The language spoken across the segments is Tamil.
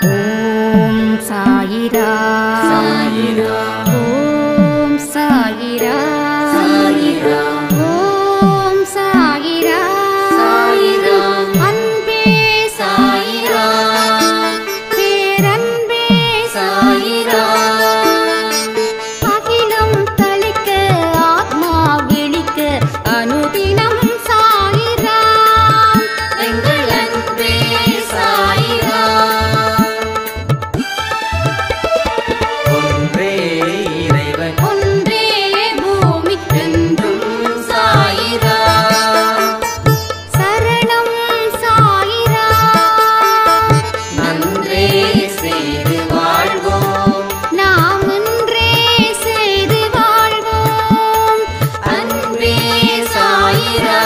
ஓம் சாயிரா சாயிரா ஓம் சாயிரா சாயிரா ஓம் சாயிரா சாயிரா அன்பே சாயிரா பேரன்பே சாயிரா அகிலம் தளிக்க ஆத்மா விழிக்க அனுதினம் சாயிரா எங்கள் அன்பே சாயிரா ஒன்றே இறைவன் ஒன்றே பூமிக்கென்றும் சாயிரா சரணம் சாயிரா நன்றே செய்து வாழ்வோம் நாம் ஒன்றே செய்து வாழ்வோம் அன்பே சாயிரா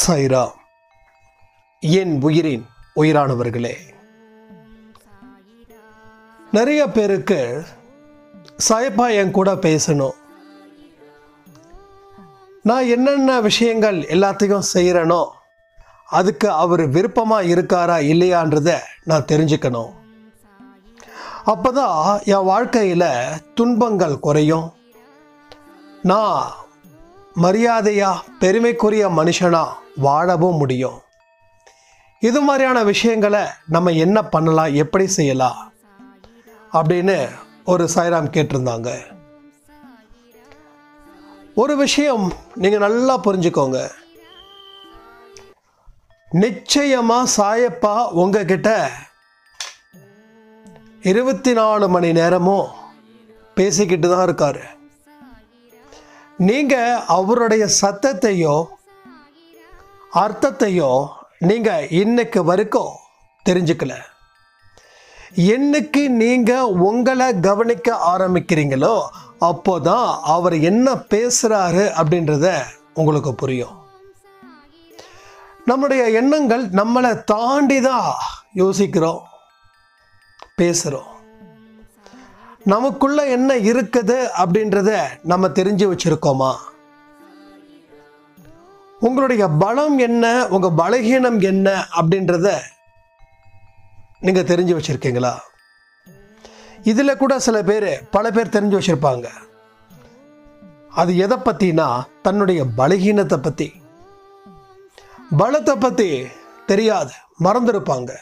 சாயிரா என் உயிரின் உயிரானவர்களே, நிறைய பேருக்கு சாயப்பா என் கூட பேசணும், நான் என்னென்ன விஷயங்கள் எல்லாத்தையும் செய்கிறேனோ அதுக்கு அவர் விருப்பமாக இருக்காரா இல்லையான்றத நான் தெரிஞ்சுக்கணும். அப்போ தான் என் வாழ்க்கையில் துன்பங்கள் குறையும், நான் மரியாதையா பெருமைக்குரிய மனுஷனா வாழவும் முடியும். இது மாதிரியான விஷயங்களை நம்ம என்ன பண்ணலாம், எப்படி செய்யலாம் அப்படின்னு ஒரு சாய்ராம் கேட்டிருந்தாங்க. ஒரு விஷயம் நீங்கள் நல்லா புரிஞ்சுக்கோங்க, நிச்சயமா சாயப்பா உங்ககிட்ட 24 மணி நேரமும் பேசிக்கிட்டு தான் இருக்காரு. நீங்க அவருடைய சத்தத்தையோ அர்த்தத்தையோ நீங்க இன்னைக்கு வரைக்கும் தெரிஞ்சுக்கல. என்னைக்கு நீங்க உங்களை கவனிக்க ஆரம்பிக்கிறீங்களோ அப்போதான் அவர் என்ன பேசுறாரு அப்படின்றத உங்களுக்கு புரியும். நம்முடைய எண்ணங்கள் நம்மளை தாண்டி தான் யோசிக்கிறோம், பேசுகிறோம். நமக்குள்ள என்ன இருக்குது அப்படின்றத நம்ம தெரிஞ்சு வச்சிருக்கோமா? உங்களுடைய பலம் என்ன, உங்க பலகீனம் என்ன அப்படின்றத நீங்க தெரிஞ்சு வச்சிருக்கீங்களா? இதுல கூட பல பேர் தெரிஞ்சு வச்சிருப்பாங்க. அது எதை பத்தினா தன்னுடைய பலகீனத்தை பத்தி. பலத்தை பத்தி தெரியாது, மறந்துருப்பாங்க.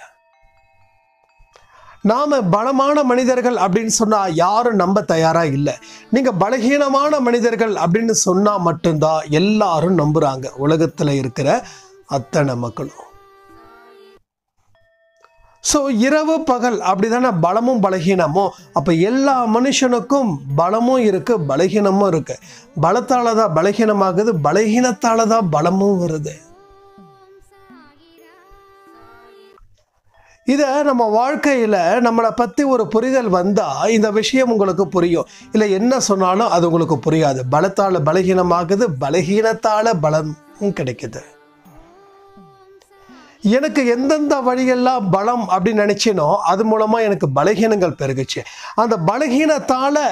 நாம பலமான மனிதர்கள் அப்படின்னு சொன்னா யாரும் நம்ப தயாரா இல்லை. நீங்க பலகீனமான மனிதர்கள் அப்படின்னு சொன்னா மட்டும்தான் எல்லாரும் நம்புறாங்க, உலகத்துல இருக்கிற அத்தனை மக்களும். ஸோ இரவு பகல் அப்படிதானே பலமும் பலகீனமும். அப்ப எல்லா மனுஷனுக்கும் பலமும் இருக்கு, பலகீனமும் இருக்கு. பலத்தாலதான் பலகீனமாகுது, பலகீனத்தாலதான் பலமும் வருது. இதை நம்ம வாழ்க்கையில் நம்மளை பற்றி ஒரு புரிதல் வந்தால் இந்த விஷயம் உங்களுக்கு புரியும். இல்லை என்ன சொன்னாலும் அது உங்களுக்கு புரியாது. பலத்தால் பலகீனமாகுது, பலகீனத்தால் பலமும் கிடைக்குது. எனக்கு எந்தெந்த வழியெல்லாம் பலம் அப்படின்னு நினைச்சேனோ அது மூலமா எனக்கு பலகீனங்கள் பெருகுச்சு. அந்த பலகீனத்தால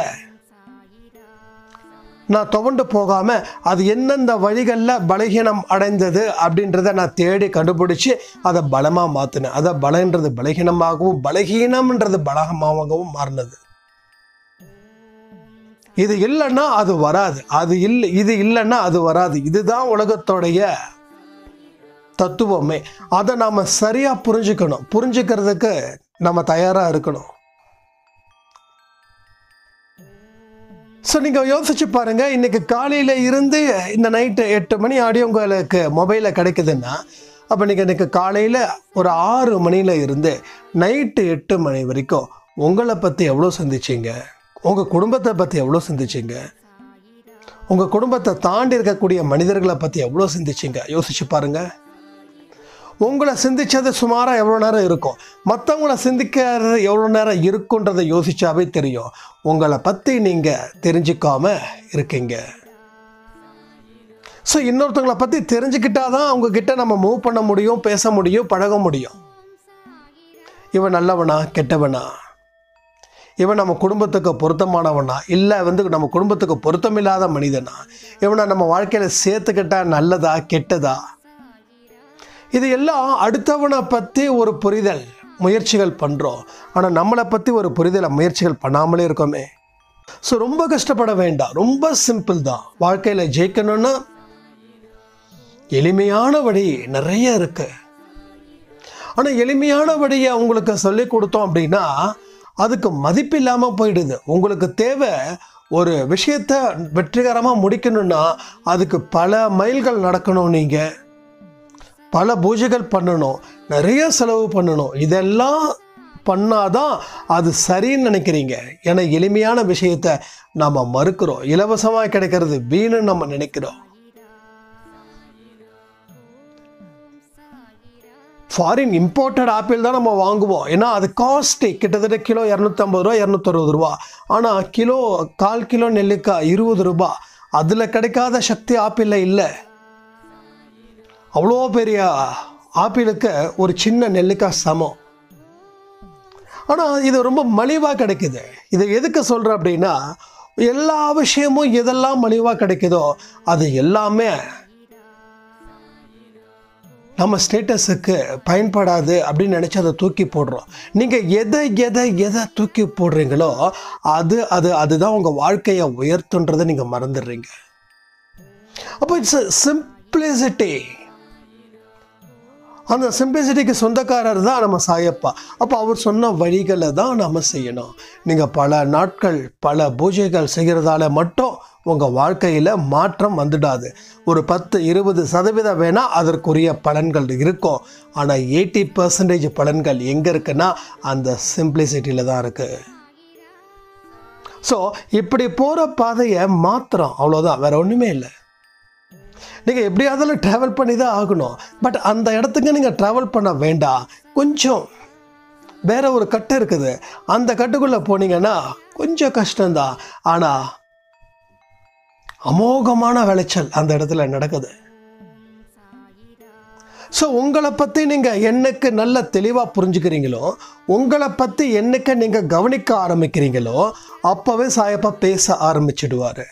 நான் துவண்டு போகாம அது எந்தெந்த வழிகளில் பலகீனம் அடைந்தது அப்படின்றத நான் தேடி கண்டுபிடிச்சு அதை பலமாக மாற்றினேன். அதை பலன்றது பலகீனமாகவும் பலகீனம்ன்றது பலமாகவும் மாறினது. இது இல்லைன்னா அது வராது, இது இல்லைன்னா அது வராது. இதுதான் உலகத்தோடைய தத்துவமே. அதை நாம் சரியாக புரிஞ்சுக்கணும். புரிஞ்சுக்கிறதுக்கு நம்ம தயாராக இருக்கணும். ஸோ நீங்கள் யோசிச்சு பாருங்கள், இன்றைக்கி காலையில் இருந்து இந்த நைட்டு 8 மணி ஆடியோ உங்களுக்கு மொபைலில் கிடைக்குதுன்னா, அப்போ நீங்கள் இன்றைக்கி காலையில் ஒரு 6 மணியில் இருந்து நைட்டு 8 மணி வரைக்கும் உங்களை பற்றி எவ்வளோ சிந்திச்சிங்க, உங்கள் குடும்பத்தை பற்றி எவ்வளோ சிந்திச்சிங்க, உங்கள் குடும்பத்தை தாண்டி இருக்கக்கூடிய மனிதர்களை பற்றி எவ்வளோ சிந்திச்சிங்க யோசிச்சு பாருங்கள். உங்களை சிந்திச்சது சுமாராக எவ்வளோ நேரம் இருக்கும், மற்றவங்களை சிந்திக்கிறது எவ்வளோ நேரம் இருக்குன்றதை யோசிச்சாவே தெரியும் உங்களை பற்றி நீங்கள் தெரிஞ்சுக்காம இருக்கீங்க. ஸோ இன்னொருத்தவங்களை பற்றி தெரிஞ்சுக்கிட்டாதான் அவங்கக்கிட்ட நம்ம மூவ் பண்ண முடியும், பேச முடியும், பழக முடியும். இவன் நல்லவனா கெட்டவனா, இவன் நம்ம குடும்பத்துக்கு பொருத்தமானவனா, இல்லை நம்ம குடும்பத்துக்கு பொருத்தமில்லாத மனிதனா, இவனை நம்ம வாழ்க்கையில் சேர்த்துக்கிட்டா நல்லதா கெட்டதா, இது எல்லாம் அடுத்தவனை பற்றி ஒரு புரிதல் முயற்சிகள் பண்ணுறோம். ஆனால் நம்மளை பற்றி ஒரு புரிதலை முயற்சிகள் பண்ணாமலே இருக்கோமே. ஸோ ரொம்ப கஷ்டப்பட வேண்டாம், ரொம்ப சிம்பிள் தான். வாழ்க்கையில் ஜெயிக்கணும்னா எளிமையான வழி நிறைய இருக்கு. ஆனால் எளிமையான வழியை உங்களுக்கு சொல்லி கொடுத்தோம் அப்படின்னா அதுக்கு மதிப்பு இல்லாமல் போயிடுது. உங்களுக்கு தேவை ஒரு விஷயத்தை வெற்றிகரமாக முடிக்கணும்னா அதுக்கு பல மைல்கள் நடக்கணும், நீங்கள் பல பூஜைகள் பண்ணணும், நிறைய செலவு பண்ணணும். இதெல்லாம் பண்ணாதான் அது சரின்னு நினைக்கிறீங்க. ஏன்னா எளிமையான விஷயத்தை நாம் மறுக்கிறோம். இலவசமாக கிடைக்கிறது வீணுன்னு நம்ம நினைக்கிறோம். ஃபாரின் இம்போர்ட்டட் ஆப்பிள் தான் நம்ம வாங்குவோம். ஏன்னா அது காஸ்ட்டு கிட்டத்தட்ட கிலோ 250 ரூபா 260 ரூபா. ஆனால் கிலோ 1/4 கிலோ நெல்லிக்காய் 20 ரூபா. அதில் கிடைக்காத சக்தி ஆப்பிளில் இல்லை. அவ்வளோ பெரிய ஆப்பிளுக்கு ஒரு சின்ன நெல்லிக்காய் சமம். ஆனால் இது ரொம்ப மலிவாக கிடைக்குது. இதை எதுக்கு சொல்கிறேன் அப்படின்னா, எல்லா விஷயமும் எதெல்லாம் மலிவாக கிடைக்குதோ அது எல்லாமே நம்ம ஸ்டேட்டஸுக்கு பயன்படாது அப்படின்னு நினச்சி அதை தூக்கி போடுறோம். நீங்கள் எதை தூக்கி போடுறீங்களோ அதுதான் உங்கள் வாழ்க்கையை உயர்த்துன்றதை நீங்கள் மறந்துடுறீங்க. அப்போ இட்ஸ் சிம்பிளிசிட்டி. அந்த சிம்பிளிசிட்டிக்கு சொந்தக்காரர் தான் நம்ம சாயப்பா. அப்போ அவர் சொன்ன வழிகளை தான் நம்ம செய்யணும். நீங்கள் பல நாட்கள் பல பூஜைகள் செய்கிறதால மட்டும் உங்கள் வாழ்க்கையில் மாற்றம் வந்துடாது. ஒரு 10-20% வேணால் அதற்குரிய பலன்கள் இருக்கும். ஆனால் 80% பலன்கள் எங்கே இருக்குன்னா அந்த சிம்பிளிசிட்டியில் தான் இருக்குது. ஸோ இப்படி போகிற பாதையை மாத்திரம், அவ்வளோதான், வேறு ஒன்றுமே இல்லை. நீங்கள் எப்படியாவது ட்ராவல் பண்ணி தான் ஆகணும். பட் அந்த இடத்துக்கு நீங்கள் ட்ராவல் பண்ண வேண்டாம். கொஞ்சம் வேற ஒரு கட்டு இருக்குது, அந்த கட்டுக்குள்ளே போனீங்கன்னா கொஞ்சம் கஷ்டம்தான். ஆனால் அமோகமான விளைச்சல் அந்த இடத்துல நடக்குது. ஸோ உங்களை பற்றி நீங்கள் என்னைக்கு நல்ல தெளிவாக புரிஞ்சுக்கிறீங்களோ, உங்களை பற்றி என்னைக்கு நீங்கள் கவனிக்க ஆரம்பிக்கிறீங்களோ அப்போவே சாயப்பா பேச ஆரம்பிச்சிடுவார்.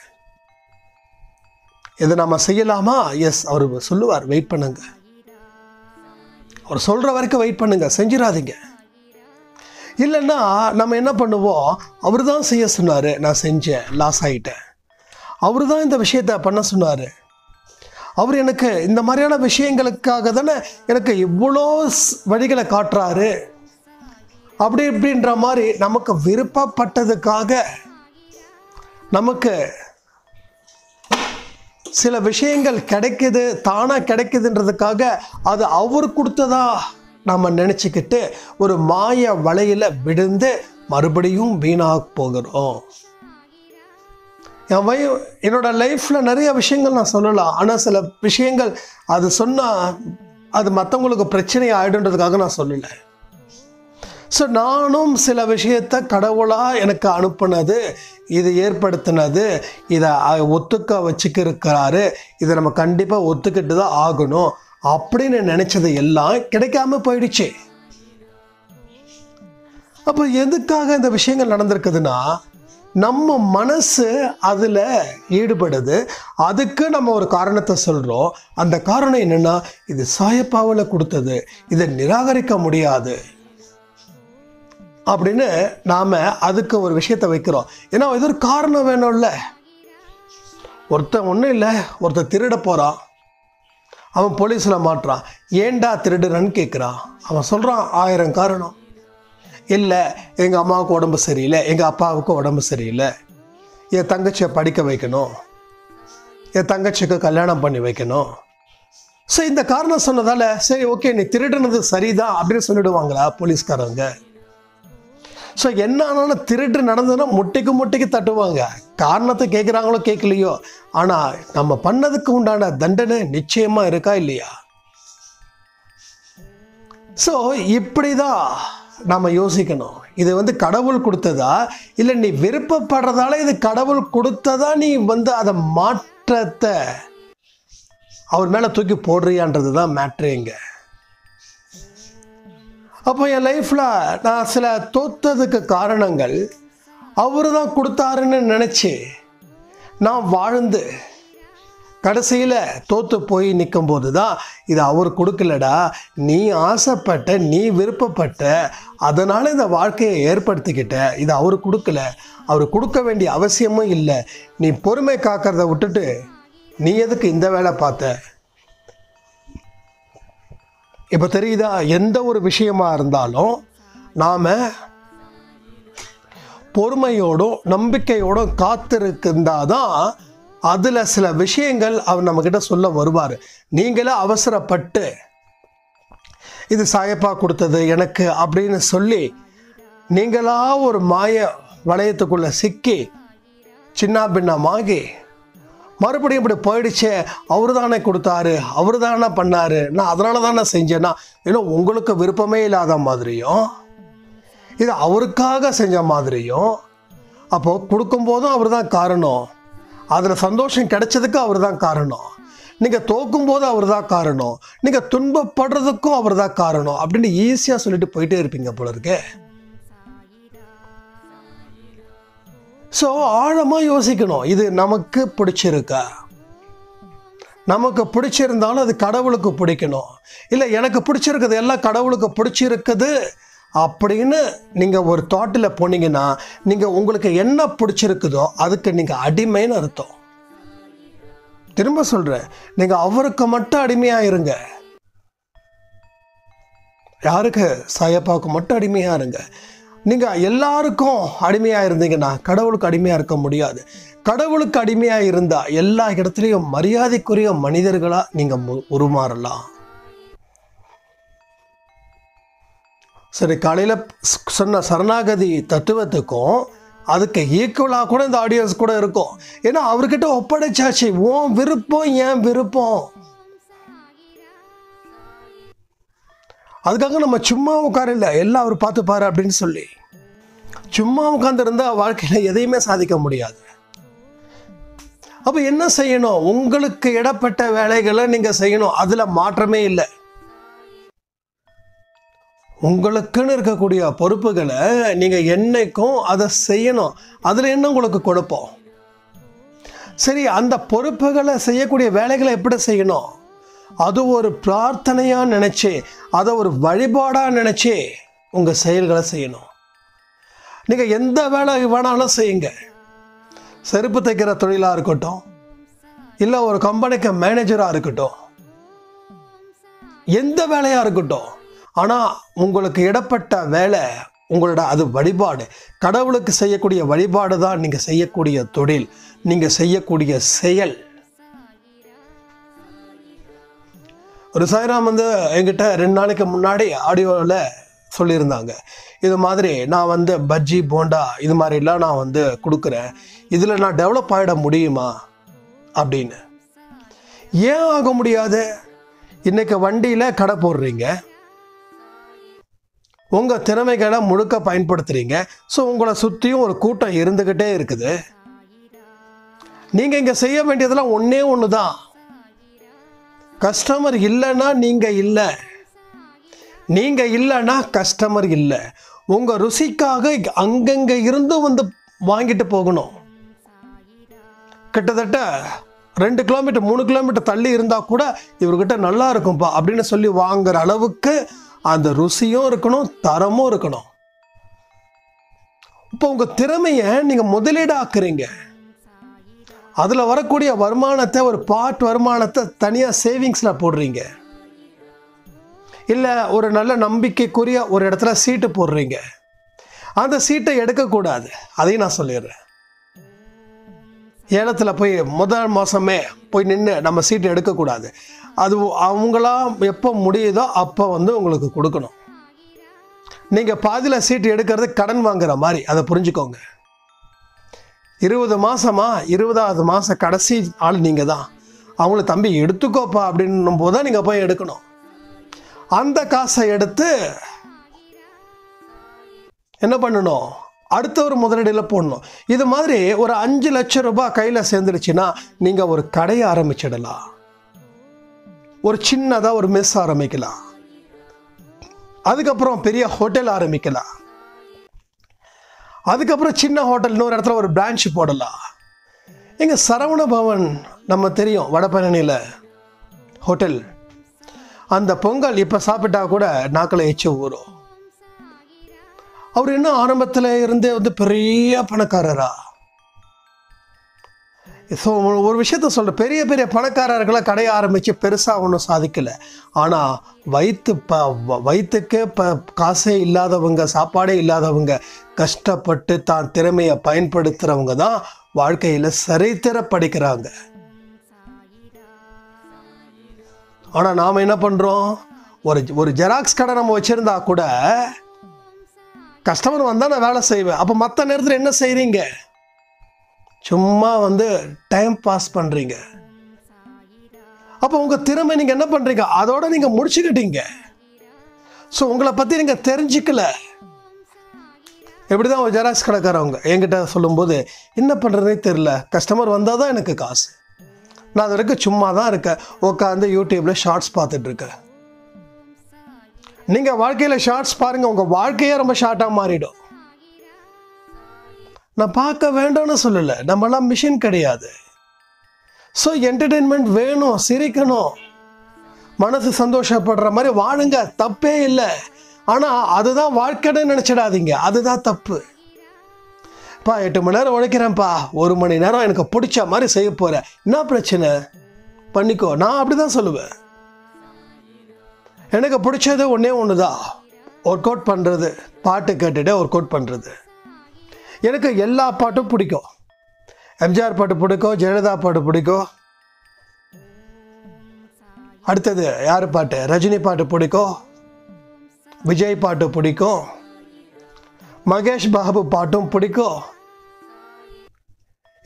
இதை நம்ம செய்யலாமா? எஸ், அவர் சொல்லுவார், வெயிட் பண்ணுங்க. அவர் சொல்கிற வரைக்கும் வெயிட் பண்ணுங்க, செஞ்சிடாதீங்க. இல்லைன்னா நம்ம என்ன பண்ணுவோம், அவர் தான் செய்ய சொன்னார், நான் செஞ்சேன், லாஸ் ஆகிட்டேன். அவர் தான் இந்த விஷயத்தை பண்ண சொன்னார், அவர் எனக்கு இந்த மாதிரியான விஷயங்களுக்காக தானே எனக்கு இவ்வளோ வழிகளை காட்டுறாரு, அப்படி இப்படின்ற மாதிரி நமக்கு விருப்பப்பட்டதுக்காக நமக்கு சில விஷயங்கள் கிடைக்குது, தானாக கிடைக்குதுன்றதுக்காக அது அவர் கொடுத்ததா நம்ம நினச்சிக்கிட்டு ஒரு மாய வலையில் விழுந்து மறுபடியும் வீணாக போகிறோம். என்னோட லைஃப்பில் நிறைய விஷயங்கள் நான் சொல்லலாம். ஆனால் சில விஷயங்கள் அது சொன்னால் அது மற்றவங்களுக்கு பிரச்சனை ஆகிடுன்றதுக்காக நான் சொல்லலை. ஸோ நானும் சில விஷயத்தை கடவுளாக எனக்கு அனுப்புனது, இது ஏற்படுத்தினது, இதை ஒத்துக்க வச்சுக்கிருக்கிறாரு, இதை நம்ம கண்டிப்பாக ஒத்துக்கிட்டு தான் ஆகணும் அப்படின்னு நினச்சது எல்லாம் கிடைக்காம போயிடுச்சு. அப்போ எதுக்காக இந்த விஷயங்கள் நடந்திருக்குதுன்னா, நம்ம மனசு அதில் ஈடுபடுது. அதுக்கு நம்ம ஒரு காரணத்தை சொல்கிறோம். அந்த காரணம் என்னென்னா, இது சாயப்பாவில் கொடுத்தது, இதை நிராகரிக்க முடியாது அப்படின்னு நாம் அதுக்கு ஒரு விஷயத்தை வைக்கிறோம். ஏன்னா இது ஒரு காரணம் வேணும்ல. ஒருத்தன் ஒன்றும் இல்லை, ஒருத்தன் திருட போகிறான், அவன் போலீஸில் மாட்டுறான். ஏண்டா திருடுறன்னு கேட்குறான். அவன் சொல்கிறான் 1000 காரணம். இல்லை, எங்கள் அம்மாவுக்கு உடம்பு சரியில்லை, எங்கள் அப்பாவுக்கு உடம்பு சரியில்லை, என் தங்கச்சியை படிக்க வைக்கணும், என் தங்கச்சிக்கு கல்யாணம் பண்ணி வைக்கணும். ஸோ இந்த காரணம் சொன்னதால் சரி ஓகே நீ திருடுனது சரிதான் அப்படின்னு சொல்லிடுவாங்களா போலீஸ்காரங்க? ஸோ என்ன ஆனாலும் திருட்டு நடந்ததுன்னா முட்டைக்கு தட்டுவாங்க. காரணத்தை கேட்குறாங்களோ கேட்கலையோ, ஆனால் நம்ம பண்ணதுக்கு உண்டான தண்டனை நிச்சயமாக இருக்கா இல்லையா? ஸோ இப்படி தான் நம்ம யோசிக்கணும். இது கடவுள் கொடுத்ததா, இல்லை நீ விருப்பப்படுறதால இது கடவுள் கொடுத்ததா, நீ அதை மாற்றத்தை அவர் மேலே தூக்கி போடுறியான்றது தான் மேட்ருங்க. அப்போ என் லைஃப்பில் நான் சில தோற்றதுக்கு காரணங்கள் அவரு தான் கொடுத்தாருன்னு நினச்சி நான் வாழ்ந்து கடைசியில் தோற்று போய் நிற்கும்போது தான் இது அவர் கொடுக்கலடா, நீ ஆசைப்பட்ட, நீ விருப்பப்பட்ட, அதனால் இந்த வாழ்க்கையை ஏற்படுத்திக்கிட்ட, இது அவர் கொடுக்கல, அவர் கொடுக்க வேண்டிய அவசியமும் இல்லை, நீ பொறுமை காக்கிறத விட்டுட்டு நீ எதுக்கு இந்த வேலை பார்த்த? இப்போ தெரியுதா? எந்த ஒரு விஷயமா இருந்தாலும் நாம் பொறுமையோடும் நம்பிக்கையோடும் காத்திருந்தாதான் அதில் சில விஷயங்கள் அவர் நம்மக்கிட்ட சொல்ல வருவார். நீங்களே அவசரப்பட்டு இது சாயப்பா கொடுத்தது எனக்கு அப்படின்னு சொல்லி நீங்களா ஒரு மாய வளையத்துக்குள்ளே சிக்கி சின்ன பின்னமாகி மறுபடியும் இப்படி போயிடுச்சே, அவரு தானே கொடுத்தாரு, அவரு தானே பண்ணாரு, நான் அதனால தானே செஞ்சேன்னா, இன்னும் உங்களுக்கு விருப்பமே இல்லாத மாதிரியும் இது அவருக்காக செஞ்ச மாதிரியும், அப்போது கொடுக்கும்போதும் அவர் தான் காரணம், அதில் சந்தோஷம் கிடைச்சதுக்கு அவர் தான் காரணம், நீங்கள் தோக்கும்போது அவர் தான் காரணம், நீங்கள் துன்பப்படுறதுக்கும் அவர் தான் காரணம் அப்படின்னு ஈஸியாக சொல்லிட்டு போயிட்டே இருப்பீங்க போல இருக்கே. ஸோ ஆழமாக யோசிக்கணும், இது நமக்கு பிடிச்சிருக்கா? நமக்கு பிடிச்சிருந்தாலும் அது கடவுளுக்கு பிடிக்கணும். இல்லை எனக்கு பிடிச்சிருக்குது எல்லாம் கடவுளுக்கு பிடிச்சிருக்குது அப்படின்னு நீங்கள் ஒரு தாட்டில் போனீங்கன்னா நீங்கள் உங்களுக்கு என்ன பிடிச்சிருக்குதோ அதுக்கு நீங்கள் அடிமைன்னு அர்த்தம். திரும்ப சொல்கிறேன், நீங்கள் அவருக்கு மட்டும் அடிமையாக இருங்க. யாருக்கு? சாயப்பாவுக்கு மட்டும் அடிமையாக இருங்க. நீங்கள் எல்லாருக்கும் அடிமையாக இருந்தீங்கன்னா கடவுளுக்கு அடிமையாக இருக்க முடியாது. கடவுளுக்கு அடிமையாக இருந்தால் எல்லா இடத்துலையும் மரியாதைக்குரிய மனிதர்களாக நீங்கள் உருமாறலாம். சரி, காலையில் சொன்ன சரணாகதி தத்துவத்துக்கும் அதுக்கு ஈக்குவலாக கூட இந்த ஆடியன்ஸ் கூட இருக்கும். ஏன்னா அவர்கிட்ட ஒப்படைச்சாச்சு, உன் விருப்பம் என் விருப்பம். அதுக்காக நம்ம சும்மா உட்காரல, எல்லாம் அவர் பார்த்துப்பாரு அப்படின்னு சொல்லி சும்மா உட்காந்துருந்தா வாழ்க்கையில் எதையுமே சாதிக்க முடியாது. அப்போ என்ன செய்யணும்? உங்களுக்கு இடப்பட்ட வேலைகளை நீங்கள் செய்யணும், அதில் மாற்றமே இல்லை. உங்களுக்குன்னு இருக்கக்கூடிய பொறுப்புகளை நீங்கள் என்னைக்கும் அதை செய்யணும். அதில் என்ன உங்களுக்கு கொடுப்போம்? சரி, அந்த பொறுப்புகளை செய்யக்கூடிய வேலைகளை எப்படி செய்யணும்? அது ஒரு பிரார்த்தனையாக நினச்சி, அதை ஒரு வழிபாடாக நினச்சி உங்கள் செயல்களை செய்யணும். நீங்கள் எந்த வேலை வேணாலும் செய்யுங்க. செருப்பு தைக்கிற தொழிலாக இருக்கட்டும், இல்லை ஒரு கம்பெனிக்கு மேனேஜராக இருக்கட்டும், எந்த வேலையாக இருக்கட்டும், ஆனால் உங்களுக்கு இடப்பட்ட வேலை உங்களோட அது வழிபாடு. கடவுளுக்கு செய்யக்கூடிய வழிபாடு தான் நீங்கள் செய்யக்கூடிய தொழில், நீங்கள் செய்யக்கூடிய செயல். ஒரு சாய்ராம் வந்து என்கிட்ட 2 நாளைக்கு முன்னாடி ஆடியோவில் சொல்லியிருந்தாங்க, இது மாதிரி நான் பஜ்ஜி போண்டா இது மாதிரிலாம் நான் கொடுக்குறேன், இதில் நான் டெவலப் ஆகிட முடியுமா அப்படின்னு. ஏன் ஆக முடியாது? இன்றைக்கி வண்டியில் கடை போடுறீங்க, உங்கள் திறமைகளை முழுக்க பயன்படுத்துகிறீங்க. ஸோ உங்களை சுற்றியும் ஒரு கூட்டம் இருந்துக்கிட்டே இருக்குது. நீங்கள் இங்கே செய்ய வேண்டியதெல்லாம் ஒன்று தான், கஸ்டமர் இல்லைன்னா நீங்கள் இல்லை, நீங்கள் இல்லைன்னா கஸ்டமர் இல்லை. உங்கள் ருசிக்காக அங்கங்கே இருந்து வாங்கிட்டு போகணும். கிட்டத்தட்ட 2 கிலோமீட்டர் 3 கிலோமீட்டர் தள்ளி இருந்தால் கூட இவர்கிட்ட நல்லா இருக்கும்பா அப்படின்னு சொல்லி வாங்குற அளவுக்கு அந்த ருசியும் இருக்கணும், தரமும் இருக்கணும். இப்போ உங்கள் திறமையை நீங்கள் முதலீடு ஆக்குறீங்க. அதில் வரக்கூடிய வருமானத்தை, ஒரு பார்ட் வருமானத்தை தனியாக சேவிங்ஸில் போடுறீங்க. இல்லை ஒரு நல்ல நம்பிக்கைக்குரிய ஒரு இடத்துல சீட்டு போடுறீங்க. அந்த சீட்டை எடுக்கக்கூடாது, அதையும் நான் சொல்லிடுறேன். ஏலத்தில் போய் முதல் மாதமே போய் நின்று நம்ம சீட்டு எடுக்கக்கூடாது. அது அவங்களாம் எப்போ முடியுதோ அப்போ உங்களுக்கு கொடுக்கணும். நீங்கள் பாதியில் சீட்டு எடுக்கிறது கடன் வாங்குற மாதிரி, அதை புரிஞ்சுக்கோங்க. 20 மாதமா 20வது மாதம் கடைசி ஆள் நீங்கள் தான். அவங்கள தம்பி எடுத்துக்கோப்பா அப்படின்னும் போது தான் நீங்கள் போய் எடுக்கணும். அந்த காசை எடுத்து என்ன பண்ணணும்? அடுத்த ஒரு முதலீடில் போடணும். இது மாதிரி ஒரு 5 லட்சம் ரூபாய் கையில் சேர்ந்துடுச்சுன்னா நீங்கள் ஒரு கடையை ஆரம்பிச்சிடலாம், ஒரு சின்னதாக ஒரு மெஸ் ஆரம்பிக்கலாம், அதுக்கப்புறம் பெரிய ஹோட்டல் ஆரம்பிக்கலாம். அதுக்கப்புறம் சின்ன ஹோட்டல் இன்னொரு இடத்துல ஒரு பிரான்ச் போடலாம். எங்கள் சரவண பவன் நம்ம தெரியும், வடபழனியில் ஹோட்டல். அந்த பொங்கல் இப்போ சாப்பிட்டா கூட நாக்கில் எச்சு ஊறும். அவர் இன்னும் ஆரம்பத்தில் இருந்தே வந்து பெரிய பணக்காரரா. ஸோ ஒரு விஷயத்த சொல்கிற, பெரிய பெரிய பணக்காரர்களை கடையை ஆரம்பித்து பெருசாக ஒன்றும் சாதிக்கலை. ஆனால் வயிற்றுக்கு காசே இல்லாதவங்க, சாப்பாடே இல்லாதவங்க, கஷ்டப்பட்டு தான் திறமையை பயன்படுத்துகிறவங்க தான் வாழ்க்கையில் சரித்திர படிக்கிறாங்க. ஆனால் நாம் என்ன பண்ணுறோம், ஒரு ஜெராக்ஸ் கடை நம்ம வச்சுருந்தா கூட கஸ்டமர் வந்தால் நான் வேலை செய்வேன். அப்போ மற்ற நேரத்தில் என்ன செய்கிறீங்க? சும்மா வந்து டைம் பாஸ் பண்ணுறீங்க. அப்போ உங்கள் திறமை நீங்கள் என்ன பண்ணுறீங்க, அதோட நீங்கள் முடிச்சுக்கிட்டீங்க. ஸோ உங்களை பற்றி நீங்கள் தெரிஞ்சிக்கல. எப்படி தான் ஒரு ஜெராக்ஸ் கடைக்காரவங்க என்கிட்ட சொல்லும்போது, என்ன பண்ணுறதுனே தெரில, கஸ்டமர் வந்தால் தான் எனக்கு காசு, நான் அது வரைக்கும் சும்மா தான் இருக்கேன், உட்காந்து யூடியூப்பில் ஷார்ட்ஸ் பார்த்துட்ருக்கேன். நீங்கள் வாழ்க்கையில் ஷார்ட்ஸ் பாருங்கள், உங்கள் வாழ்க்கையே ரொம்ப ஷார்ட்டாக மாறிடும். நான் பார்க்க வேண்டாம்னு சொல்லலை, நம்மளாம் மிஷின் கிடையாது. ஸோ என்டர்டெயின்மெண்ட் வேணும், சிரிக்கணும், மனசு சந்தோஷப்படுற மாதிரி வாழுங்க, தப்பே இல்லை. ஆனால் அதுதான் வாழ்க்கைன்னு நினச்சிடாதீங்க, அதுதான் தப்பு. 8 மணி நேரம் உழைக்கிறேன்ப்பா, 1 மணி நேரம் எனக்கு பிடிச்ச மாதிரி செய்ய போகிறேன், என்ன பிரச்சனை, பண்ணிக்கோ. நான் அப்படி தான் சொல்லுவேன். எனக்கு பிடிச்சது ஒன்று தான், ஒர்க் அவுட் பண்ணுறது, பாட்டு கேட்டுகிட்டே ஒர்க் அவுட் பண்ணுறது. எனக்கு எல்லா பாட்டும் பிடிக்கும். எம்ஜிஆர் பாட்டு பிடிக்கும், ஜெயலலிதா பாட்டு பிடிக்கும், அடுத்தது யார் பாட்டு, ரஜினி பாட்டு பிடிக்கும், விஜய் பாட்டு பிடிக்கும், மகேஷ் பாபு பாட்டும் பிடிக்கும்.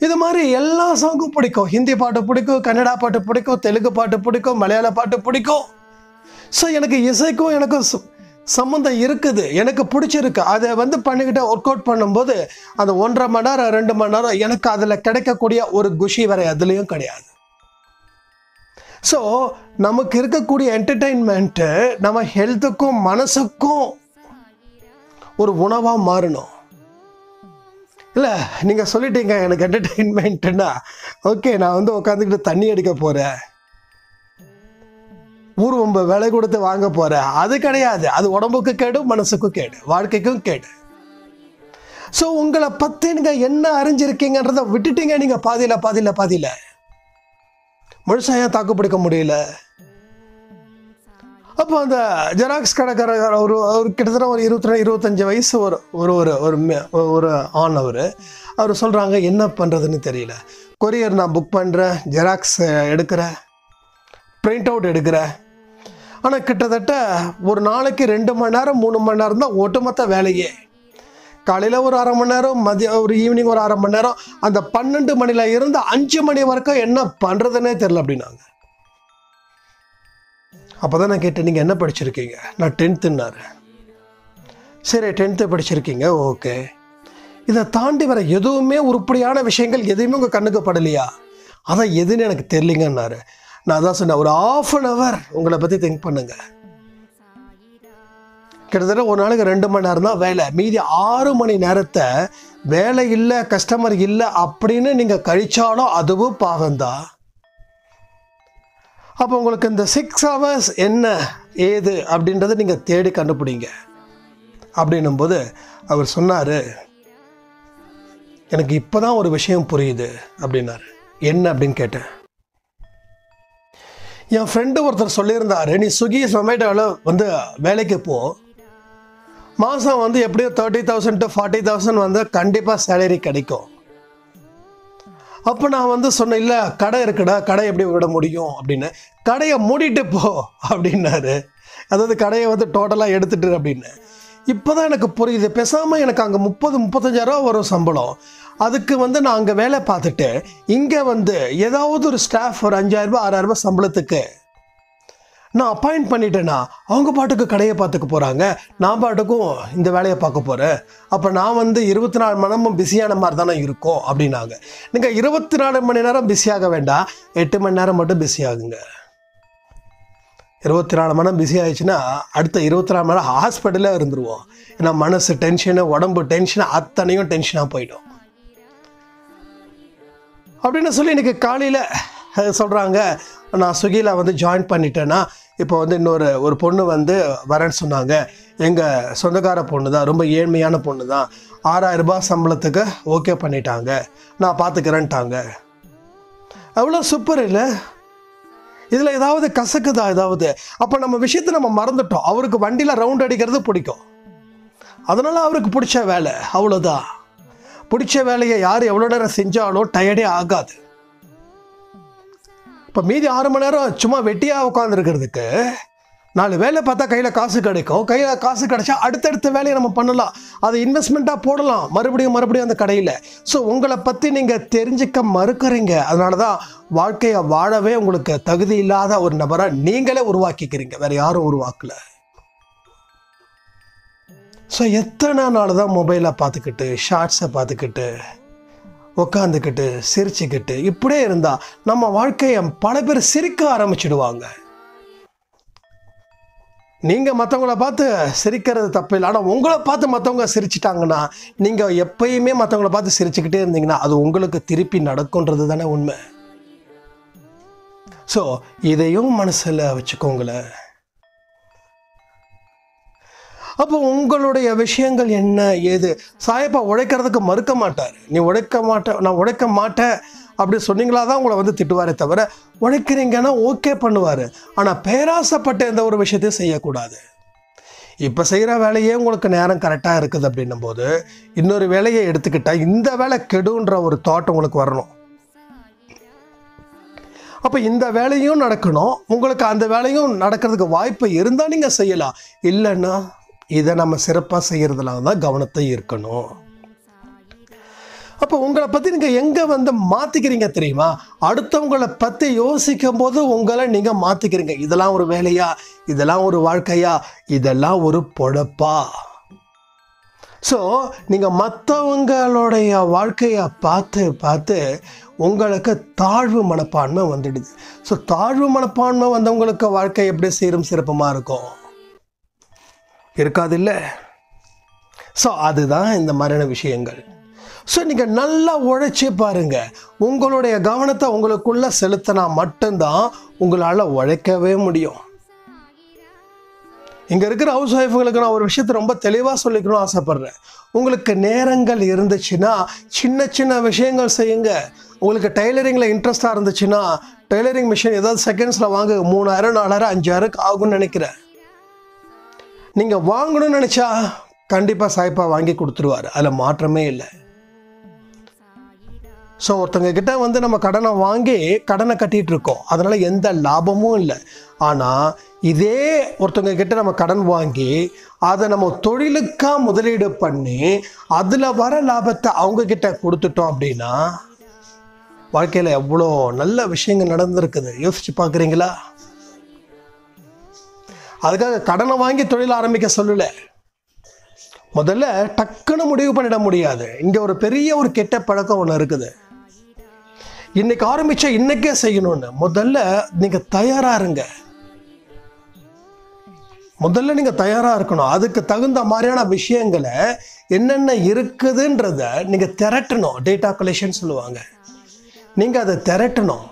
இது மாதிரி எல்லா சாங்கும் பிடிக்கும். ஹிந்தி பாட்டு பிடிக்கும், கன்னடா பாட்டு பிடிக்கும், தெலுங்கு பாட்டு பிடிக்கும், மலையாள பாட்டு பிடிக்கும். ஸோ எனக்கு இசைக்கும் எனக்கும் சம்மந்தம் இருக்குது, எனக்கு பிடிச்சிருக்கு. அதை வந்து பண்ணிக்கிட்டு ஒர்க் அவுட் பண்ணும்போது அந்த 1.5 மணி நேரம் 2 மணி நேரம் எனக்கு அதில் கிடைக்கக்கூடிய ஒரு குஷி வேற எதுலேயும் கிடையாது. ஸோ நமக்கு இருக்கக்கூடிய என்டர்டெயின்மெண்ட்டு நம்ம ஹெல்த்துக்கும் மனசுக்கும் ஒரு உணவாக மாறணும். இல்லை நீங்கள் சொல்லிட்டீங்க எனக்கு என்டர்டெயின்மெண்ட்டுன்னா, ஓகே நான் வந்து உட்காந்துக்கிட்டு தண்ணி அடிக்க போகிறேன், ஊர்வம்ப விலை கொடுத்து வாங்க போகிறேன், அது கிடையாது. அது உடம்புக்கு கேடு, மனசுக்கும் கேடு, வாழ்க்கைக்கும் கேடு. ஸோ உங்களை பற்றி நீங்கள் என்ன அறிஞ்சிருக்கீங்கன்றதை விட்டுட்டீங்க நீங்கள் பாதியில் முழுசாக தாக்கு பிடிக்க முடியல. அப்போ அந்த ஜெராக்ஸ் கடைக்காரர் ஒரு கிட்டத்தட்ட ஒரு 22-25 வயசு ஒரு ஆண். அவர் சொல்கிறாங்க, என்ன பண்ணுறதுன்னு தெரியல, கொரியர் நான் புக் பண்ணுறேன், ஜெராக்ஸ் எடுக்கிறேன், பிரிண்ட் அவுட் எடுக்கிறேன், ஆனால் கிட்டத்தட்ட ஒரு நாளைக்கு 2 மணி நேரம் 3 மணி நேரம் தான் ஒட்டுமொத்த வேலையே. காலையில் ஒரு 1/2 மணி நேரம், மதியம் ஒரு ஈவினிங் ஒரு 1/2 மணி நேரம், அந்த 12 மணில இருந்து 5 மணி வரைக்கும் என்ன பண்ணுறதுன்னே தெரில அப்படின்னாங்க. அப்போ தான் நான் கேட்டேன், நீங்கள் என்ன படிச்சிருக்கீங்க? நான் 10th. சரி 10th படிச்சிருக்கீங்க, ஓகே. இதை தாண்டி வர எதுவுமே உருப்படியான விஷயங்கள் எதுவுமே உங்கள் கண்ணுக்கு படலையா? அதான் எதுன்னு எனக்கு தெரியலிங்கன்னாரு. நான் அதான் சொன்னேன், ஒரு 1/2 hour உங்களை பற்றி திங்க் பண்ணுங்க. கிட்டத்தட்ட ஒரு நாளைக்கு 2 மணி நேரம் தான் வேலை, மீதி 6 மணி நேரத்தை வேலை இல்லை, கஸ்டமர் இல்லை அப்படின்னு நீங்கள் கழிச்சாலும் அதுவும் பாவம்தான். அப்போ உங்களுக்கு இந்த 6 hours என்ன ஏது அப்படின்றத நீங்கள் தேடி கண்டுபிடிங்க அப்படின்னும் போது அவர் சொன்னார், எனக்கு இப்போ தான் ஒரு விஷயம் புரியுது அப்படின்னாரு. என்ன அப்படின்னு கேட்டேன். என் ஃப்ரெண்டு ஒருத்தர் சொல்லியிருந்தார், நீ ஸ்விக்கி ஜொமேட்டோவில் வந்து வேலைக்கு போ, மாதம் வந்து எப்படியோ 30,000 to 40,000 வந்து கண்டிப்பாக சேலரி கிடைக்கும். அப்போ நான் வந்து சொன்னேன், இல்லை கடை இருக்குடா, கடை எப்படி விட முடியும் அப்படின்னு. கடையை மூடிட்டு போ அப்படின்னாரு. அதாவது கடையை வந்து டோட்டலாக எடுத்துட்டு அப்படின்னு. இப்போ தான் எனக்கு புரியுது, பேசாமல் எனக்கு அங்கே 30-35,000 வரும் சம்பளம், அதுக்கு வந்து நான் அங்கே வேலை பார்த்துட்டு இங்கே வந்து ஏதாவது ஒரு ஸ்டாஃப் ஒரு 5,000 6,000 சம்பளத்துக்கு நான் அப்பாயிண்ட் பண்ணிட்டேன்னா அவங்க பாட்டுக்கு கடையை பார்த்துக்க போகிறாங்க, நான் பாட்டுக்கும் இந்த வேலையை பார்க்க போகிறேன். அப்போ நான் வந்து 24 மணி நேரமும் பிஸியான மாதிரி தானே இருக்கும் அப்படின்னாங்க. நீங்கள் 24 மணி நேரம் பிஸியாக வேண்டாம், 8 மணி நேரம் மட்டும் பிஸியாகுங்க. 24 மணி நேரம் பிஸி ஆயிடுச்சுன்னா அடுத்த 24 மணி நேரம் ஹாஸ்பிட்டலே இருந்துருவோம். ஏன்னா மனசு டென்ஷனு, உடம்பு டென்ஷனு, அத்தனையும் டென்ஷனாக போயிடும். அப்படின்னு சொல்லி இன்றைக்கி காலையில் சொல்கிறாங்க, நான் ஸ்விக்கியில் வந்து ஜாயின் பண்ணிட்டேன்னா இப்போ வந்து ஒரு பொண்ணு வந்து வரேன்னு சொன்னாங்க. எங்கள் சொந்தக்கார பொண்ணு தான், ரொம்ப ஏழ்மையான பொண்ணு தான். 6000 ரூபாய் சம்பளத்துக்கு ஓகே பண்ணிட்டாங்க, நான் பார்த்துக்கிறேன்ட்டாங்க. அவ்வளோ சூப்பர் இல்லை? இதில் ஏதாவது கசக்குதா ஏதாவது? அப்போ நம்ம விஷயத்தை நம்ம மறந்துட்டோம். அவருக்கு வண்டியில் ரவுண்ட் அடிக்கிறது பிடிக்கும், அதனால் அவருக்கு பிடிச்ச வேலை, அவ்வளோதான். பிடிச்ச வேலையை யார் எவ்வளோ நேரம் செஞ்சாலும் டயர்டே ஆகாது. இப்போ மீதி 6 மணி நேரம் சும்மா வெட்டியாக உட்காந்துருக்கிறதுக்கு 4 வேலை பார்த்தா கையில் காசு கிடைக்கும். கையில் காசு கிடைச்சா அடுத்தடுத்த வேலையை நம்ம பண்ணலாம், அதை இன்வெஸ்ட்மெண்ட்டாக போடலாம் மறுபடியும் அந்த கடையில். ஸோ உங்களை பற்றி நீங்கள் தெரிஞ்சுக்க மறுக்கிறீங்க. அதனால தான் வாழ்க்கையை வாழவே உங்களுக்கு தகுதி இல்லாத ஒரு நபரை நீங்களே உருவாக்கிக்கிறீங்க, வேறு யாரும் உருவாக்கலை. ஸோ எத்தனை நாள் தான் மொபைலை பார்த்துக்கிட்டு, ஷார்ட்ஸை பார்த்துக்கிட்டு, உட்காந்துக்கிட்டு, சிரிச்சுக்கிட்டு இப்படியே இருந்தால் நம்ம வாழ்க்கையை பல பேர் சிரிக்க ஆரம்பிச்சிடுவாங்க. நீங்கள் மற்றவங்கள பார்த்து சிரிக்கிறது தப்பு இல்லை, ஆனால் உங்களை பார்த்து மற்றவங்க சிரிச்சிட்டாங்கன்னா, நீங்கள் எப்பயுமே மற்றவங்கள பார்த்து சிரிச்சுக்கிட்டே இருந்தீங்கன்னா அது உங்களுக்கு திருப்பி நடக்கும்ன்றது தானே உண்மை. ஸோ இதையும் மனசில் வச்சுக்கோங்களேன். அப்போ உங்களுடைய விஷயங்கள் என்ன ஏது? சாயப்பா உழைக்கிறதுக்கு மறுக்க மாட்டார். நீ உழைக்க மாட்டேன், நான் உழைக்க மாட்டேன் அப்படி சொன்னீங்களா தான் உங்களை வந்து திட்டுவாரே தவிர, உழைக்கிறீங்கன்னா ஓகே பண்ணுவார். ஆனால் பேராசைப்பட்ட எந்த ஒரு விஷயத்தையும் செய்யக்கூடாது. இப்போ செய்கிற வேலையே உங்களுக்கு நேரம் கரெக்டாக இருக்குது அப்படின்னும் போது இன்னொரு வேலையை எடுத்துக்கிட்டால் இந்த வேலை கெடுன்ற ஒரு தாட் உங்களுக்கு வரணும். அப்போ இந்த வேலையும் நடக்கணும், உங்களுக்கு அந்த வேலையும் நடக்கிறதுக்கு வாய்ப்பு இருந்தால் நீங்கள் செய்யலாம். இல்லைன்னா இதை நம்ம சிறப்பாக செய்கிறதுல தான் கவனத்தை இருக்கணும். அப்போ உங்களை பற்றி நீங்கள் எங்கே வந்து மாற்றிக்கிறீங்க தெரியுமா? அடுத்தவங்களை பற்றி யோசிக்கும் போது உங்களை நீங்கள் மாற்றிக்கிறீங்க. இதெல்லாம் ஒரு வேலையா, இதெல்லாம் ஒரு வாழ்க்கையா, இதெல்லாம் ஒரு பொழப்பா? ஸோ நீங்கள் மற்றவங்களுடைய வாழ்க்கையை பார்த்து உங்களுக்கு தாழ்வு மனப்பான்மை வந்துடுது. ஸோ தாழ்வு மனப்பான்மை வந்தவங்களுக்கு வாழ்க்கை எப்படி சீரும் சிறப்புமாக இருக்கும்? இருக்காது இல்லை? ஸோ அதுதான் இந்த மாதிரியான விஷயங்கள். ஸோ நீங்கள் நல்லா உழைச்சி பாருங்கள். உங்களுடைய கவனத்தை உங்களுக்குள்ளே செலுத்தினா மட்டும்தான் உங்களால் உழைக்கவே முடியும். இங்கே இருக்கிற ஹவுஸ் ஒய்ஃபுங்களுக்கு நான் ஒரு விஷயத்தை ரொம்ப தெளிவாக சொல்லிக்கணும்னு ஆசைப்பட்றேன். உங்களுக்கு நேரங்கள் இருந்துச்சுன்னா சின்ன சின்ன விஷயங்கள் செய்யுங்க. உங்களுக்கு டைலரிங்கில் இன்ட்ரெஸ்டாக இருந்துச்சுன்னா டைலரிங் மிஷின் ஏதாவது செகண்ட்ஸில் வாங்க. 3000, 4000, 5000 ஆகும்னு நினைக்கிறேன். நீங்கள் வாங்கணும்னு நினச்சா கண்டிப்பாக சாய்ப்பா வாங்கி கொடுத்துருவார், அதில் மாற்றமே இல்லை. ஸோ ஒருத்தங்க கிட்ட வந்து நம்ம கடனை வாங்கி கடனை கட்டிகிட்டு இருக்கோம், அதனால் எந்த லாபமும் இல்லை. ஆனால் இதே ஒருத்தங்க கிட்ட நம்ம கடன் வாங்கி அதை நம்ம தொழிலுக்காக முதலீடு பண்ணி அதில் வர லாபத்தை அவங்கக்கிட்ட கொடுத்துட்டோம் அப்படின்னா வாழ்க்கையில் எவ்வளோ நல்ல விஷயங்கள் நடந்திருக்குது. யோசிச்சு பார்க்குறீங்களா? அதுக்காக கடனை வாங்கி தொழில் ஆரம்பிக்க சொல்லலை. முதல்ல டக்குன்னு முடிவு பண்ணிட முடியாது. இங்கே ஒரு பெரிய ஒரு கெட்ட பழக்கம் ஒன்று இருக்குது. இன்னைக்கு ஆரம்பிச்சா இன்னைக்கே செய்யணும்னு முதல்ல நீங்க தயாரா இருங்க. முதல்ல நீங்க தயாரா இருக்கணும். அதுக்கு தகுந்த மாதிரியான விஷயங்களை என்னென்ன இருக்குதுன்றத நீங்க திரட்டணும். டேட்டா கலெக்ஷன் சொல்லுவாங்க. நீங்க அதை திரட்டணும்.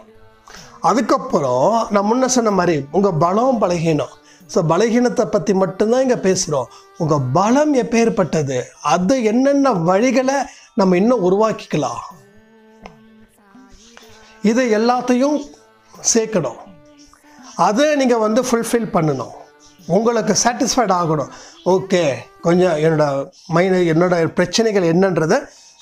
அதுக்கப்புறம் நான் முன்ன சொன்ன மாதிரி உங்க பலம் பலகீனம். ஸோ பலகீனத்தை பற்றி மட்டும்தான் இங்கே பேசுகிறோம். உங்கள் பலம் எப்பேற்பட்டது, அது என்னென்ன வழிகளை நம்ம இன்னும் உருவாக்கிக்கலாம், இது எல்லாத்தையும் சேர்க்கணும். அதை நீங்கள் வந்து ஃபுல்ஃபில் பண்ணணும். உங்களுக்கு சாட்டிஸ்ஃபைட் ஆகணும். ஓகே, கொஞ்சம் என்னோட பிரச்சனைகள் என்னன்றதை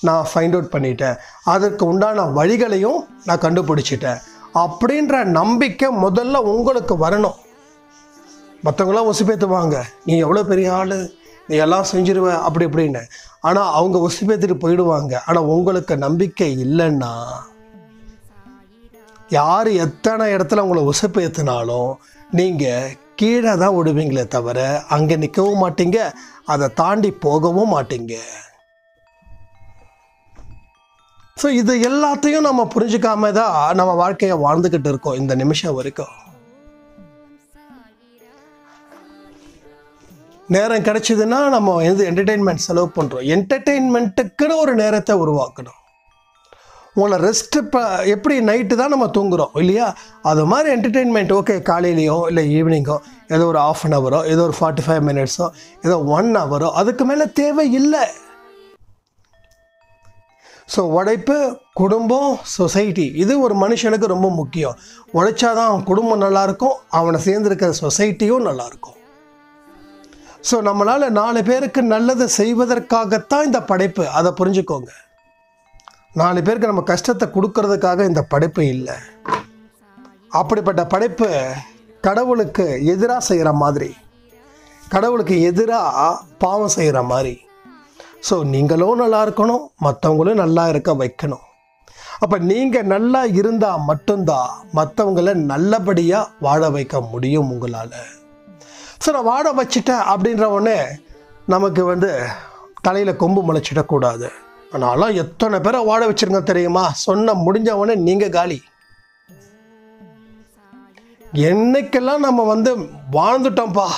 நான் ஃபைண்ட் அவுட் பண்ணிட்டேன், அதற்கு உண்டான வழிகளையும் நான் கண்டுபிடிச்சிட்டேன் அப்படின்ற நம்பிக்கை முதல்ல உங்களுக்கு வரணும். மற்றவங்களாம் ஒசிப்பேற்றுவாங்க, நீ எவ்வளோ பெரிய ஆள், நீ எல்லாம் செஞ்சிருவ அப்படி இப்படின்னு. ஆனால் அவங்க ஒசிப்பேற்றிட்டு போயிடுவாங்க. ஆனால் உங்களுக்கு நம்பிக்கை இல்லைன்னா யார் எத்தனை இடத்துல உங்களை ஒசிப்பேற்றினாலும் நீங்கள் கீழே தான் விடுவீங்களே தவிர அங்கே நிற்கவும் மாட்டீங்க, அதை தாண்டி போகவும் மாட்டீங்க. ஸோ இது எல்லாத்தையும் நம்ம புரிஞ்சுக்காம தான் நம்ம வாழ்க்கையை வாழ்ந்துக்கிட்டு இருக்கோம் இந்த நிமிஷம் வரைக்கும். நேரம் கிடைச்சதுன்னா நம்ம என்டர்டெயின்மெண்ட் செலவு பண்ணுறோம். என்டர்டெயின்மெண்ட்டுக்குன்னு ஒரு நேரத்தை உருவாக்கணும். உங்களை ரெஸ்ட்டு எப்படி நைட்டு தான் நம்ம தூங்குகிறோம் இல்லையா, அது மாதிரி என்டர்டெயின்மெண்ட் ஓகே, காலையிலையோ இல்லை ஈவினிங்கோ ஏதோ ஒரு 1/2 அன் ஹவரோ ஏதோ ஒரு 45 மினிட்ஸோ ஏதோ 1 ஹவரோ அதுக்கு மேலே தேவை இல்லை. ஸோ உழைப்பு, குடும்பம், சொசைட்டி, இது ஒரு மனுஷனுக்கு ரொம்ப முக்கியம். உழைச்சாதான் அவன் குடும்பம் நல்லாயிருக்கும், அவனை சேர்ந்துருக்கிற சொசைட்டியும் நல்லாயிருக்கும். ஸோ நம்மளால் 4 பேருக்கு நல்லது செய்வதற்காகத்தான் இந்த படைப்பு, அதை புரிஞ்சுக்கோங்க. 4 பேருக்கு நம்ம கஷ்டத்தை கொடுக்கறதுக்காக இந்த படைப்பு இல்லை. அப்படிப்பட்ட படைப்பு கடவுளுக்கு எதிராக செய்கிற மாதிரி, கடவுளுக்கு எதிராக பாவம் செய்கிற மாதிரி. ஸோ நீங்களும் நல்லா இருக்கணும், மற்றவங்களும் நல்லா இருக்க வைக்கணும். அப்போ நீங்கள் நல்லா இருந்தால் மட்டும்தான் மற்றவங்களை நல்லபடியாக வாழ வைக்க முடியும் உங்களால். ஸோ நான் வாழ வச்சிட்டேன் அப்படின்ற உடனே நமக்கு தலையில் கொம்பு முளைச்சிடக்கூடாது. ஆனாலும் எத்தனை பேரை வாழ வச்சிருங்க தெரியுமா, சொன்ன முடிஞ்ச உடனே நீங்கள் காலி. என்னைக்கெல்லாம் நம்ம வாழ்ந்துட்டோம்ப்பா,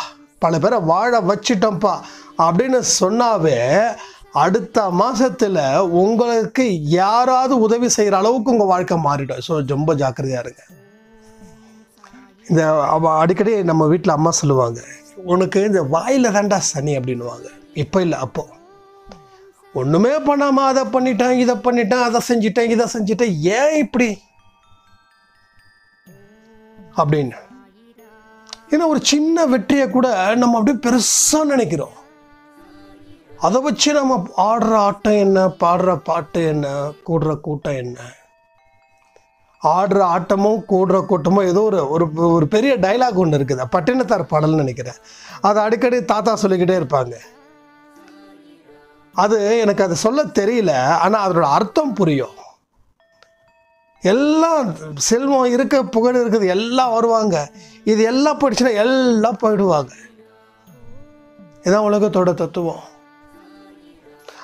பல பேரை வாழ வச்சிட்டோம்ப்பா அப்படின்னு சொன்னாவே அடுத்த மாதத்தில் உங்களுக்கு யாராவது உதவி செய்கிற அளவுக்கு உங்கள் வாழ்க்கை மாறிடும். ஸோ ரொம்ப ஜாக்கிரதையாக இருங்க. இந்த அடிக்கடி நம்ம வீட்டில் அம்மா சொல்லுவாங்க, உனக்கு இந்த வாயில் தாண்டா சனி அப்படின்வாங்க. இப்போ இல்லை, அப்போ ஒன்றுமே பண்ணாமல் அதை பண்ணிட்டேன், இதை பண்ணிட்டேன், அதை செஞ்சிட்டேன், இதை செஞ்சிட்டேன், ஏன் இப்படி அப்படின்னு. ஏன்னா ஒரு சின்ன வெற்றியை கூட நம்ம அப்படியே பெருசாக நினைக்கிறோம். அதை வச்சு நம்ம ஆடுற ஆட்டம் என்ன, பாடுற பாட்டு என்ன, கூடுற கூட்டம் என்ன. ஆடுற ஆட்டமும் கூடுற கூட்டமும் ஏதோ ஒரு பெரிய டைலாக் ஒன்று இருக்குது, பட்டினத்தார் பாடல்னு நினைக்கிறேன். அதை அடிக்கடி தாத்தா சொல்லிக்கிட்டே இருப்பாங்க. அது எனக்கு அது சொல்ல தெரியல, ஆனால் அதோட அர்த்தம் புரியும். எல்லாம் செல்வம் இருக்க, புகழ் இருக்குது, எல்லாம் வருவாங்க, இது எல்லாம் போயிடுச்சுன்னா எல்லாம் போயிடுவாங்க. இதுதான் உலகத்தோட தத்துவம்.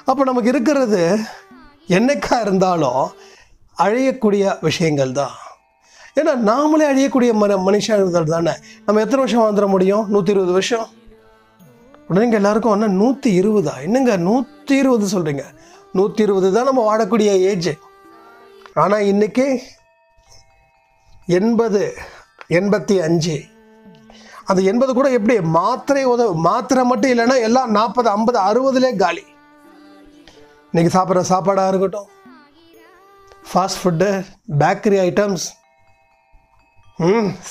அப்போ நமக்கு இருக்கிறது என்னைக்கா இருந்தாலும் அழியக்கூடிய விஷயங்கள் தான். ஏன்னா நாமளே அழியக்கூடிய மனுஷர்கள் தானே. நம்ம எத்தனை வருஷம் வாழ்ந்துட முடியும்? 120 வருஷம். உடனே எல்லாருக்கும் ஒன்றா 120, என்னங்க 120 சொல்கிறீங்க? 120 தான் நம்ம வாழக்கூடிய ஏஜ். ஆனால் இன்றைக்கி 80, 85. அந்த 80 கூட எப்படி மாத்திரை மட்டும் இல்லைன்னா எல்லாம் 40, 50, 60 காலி. இன்றைக்கி சாப்பிட்ற சாப்பாடாக இருக்கட்டும், ஃபாஸ்ட் ஃபுட்டு, பேக்கரி ஐட்டம்ஸ்.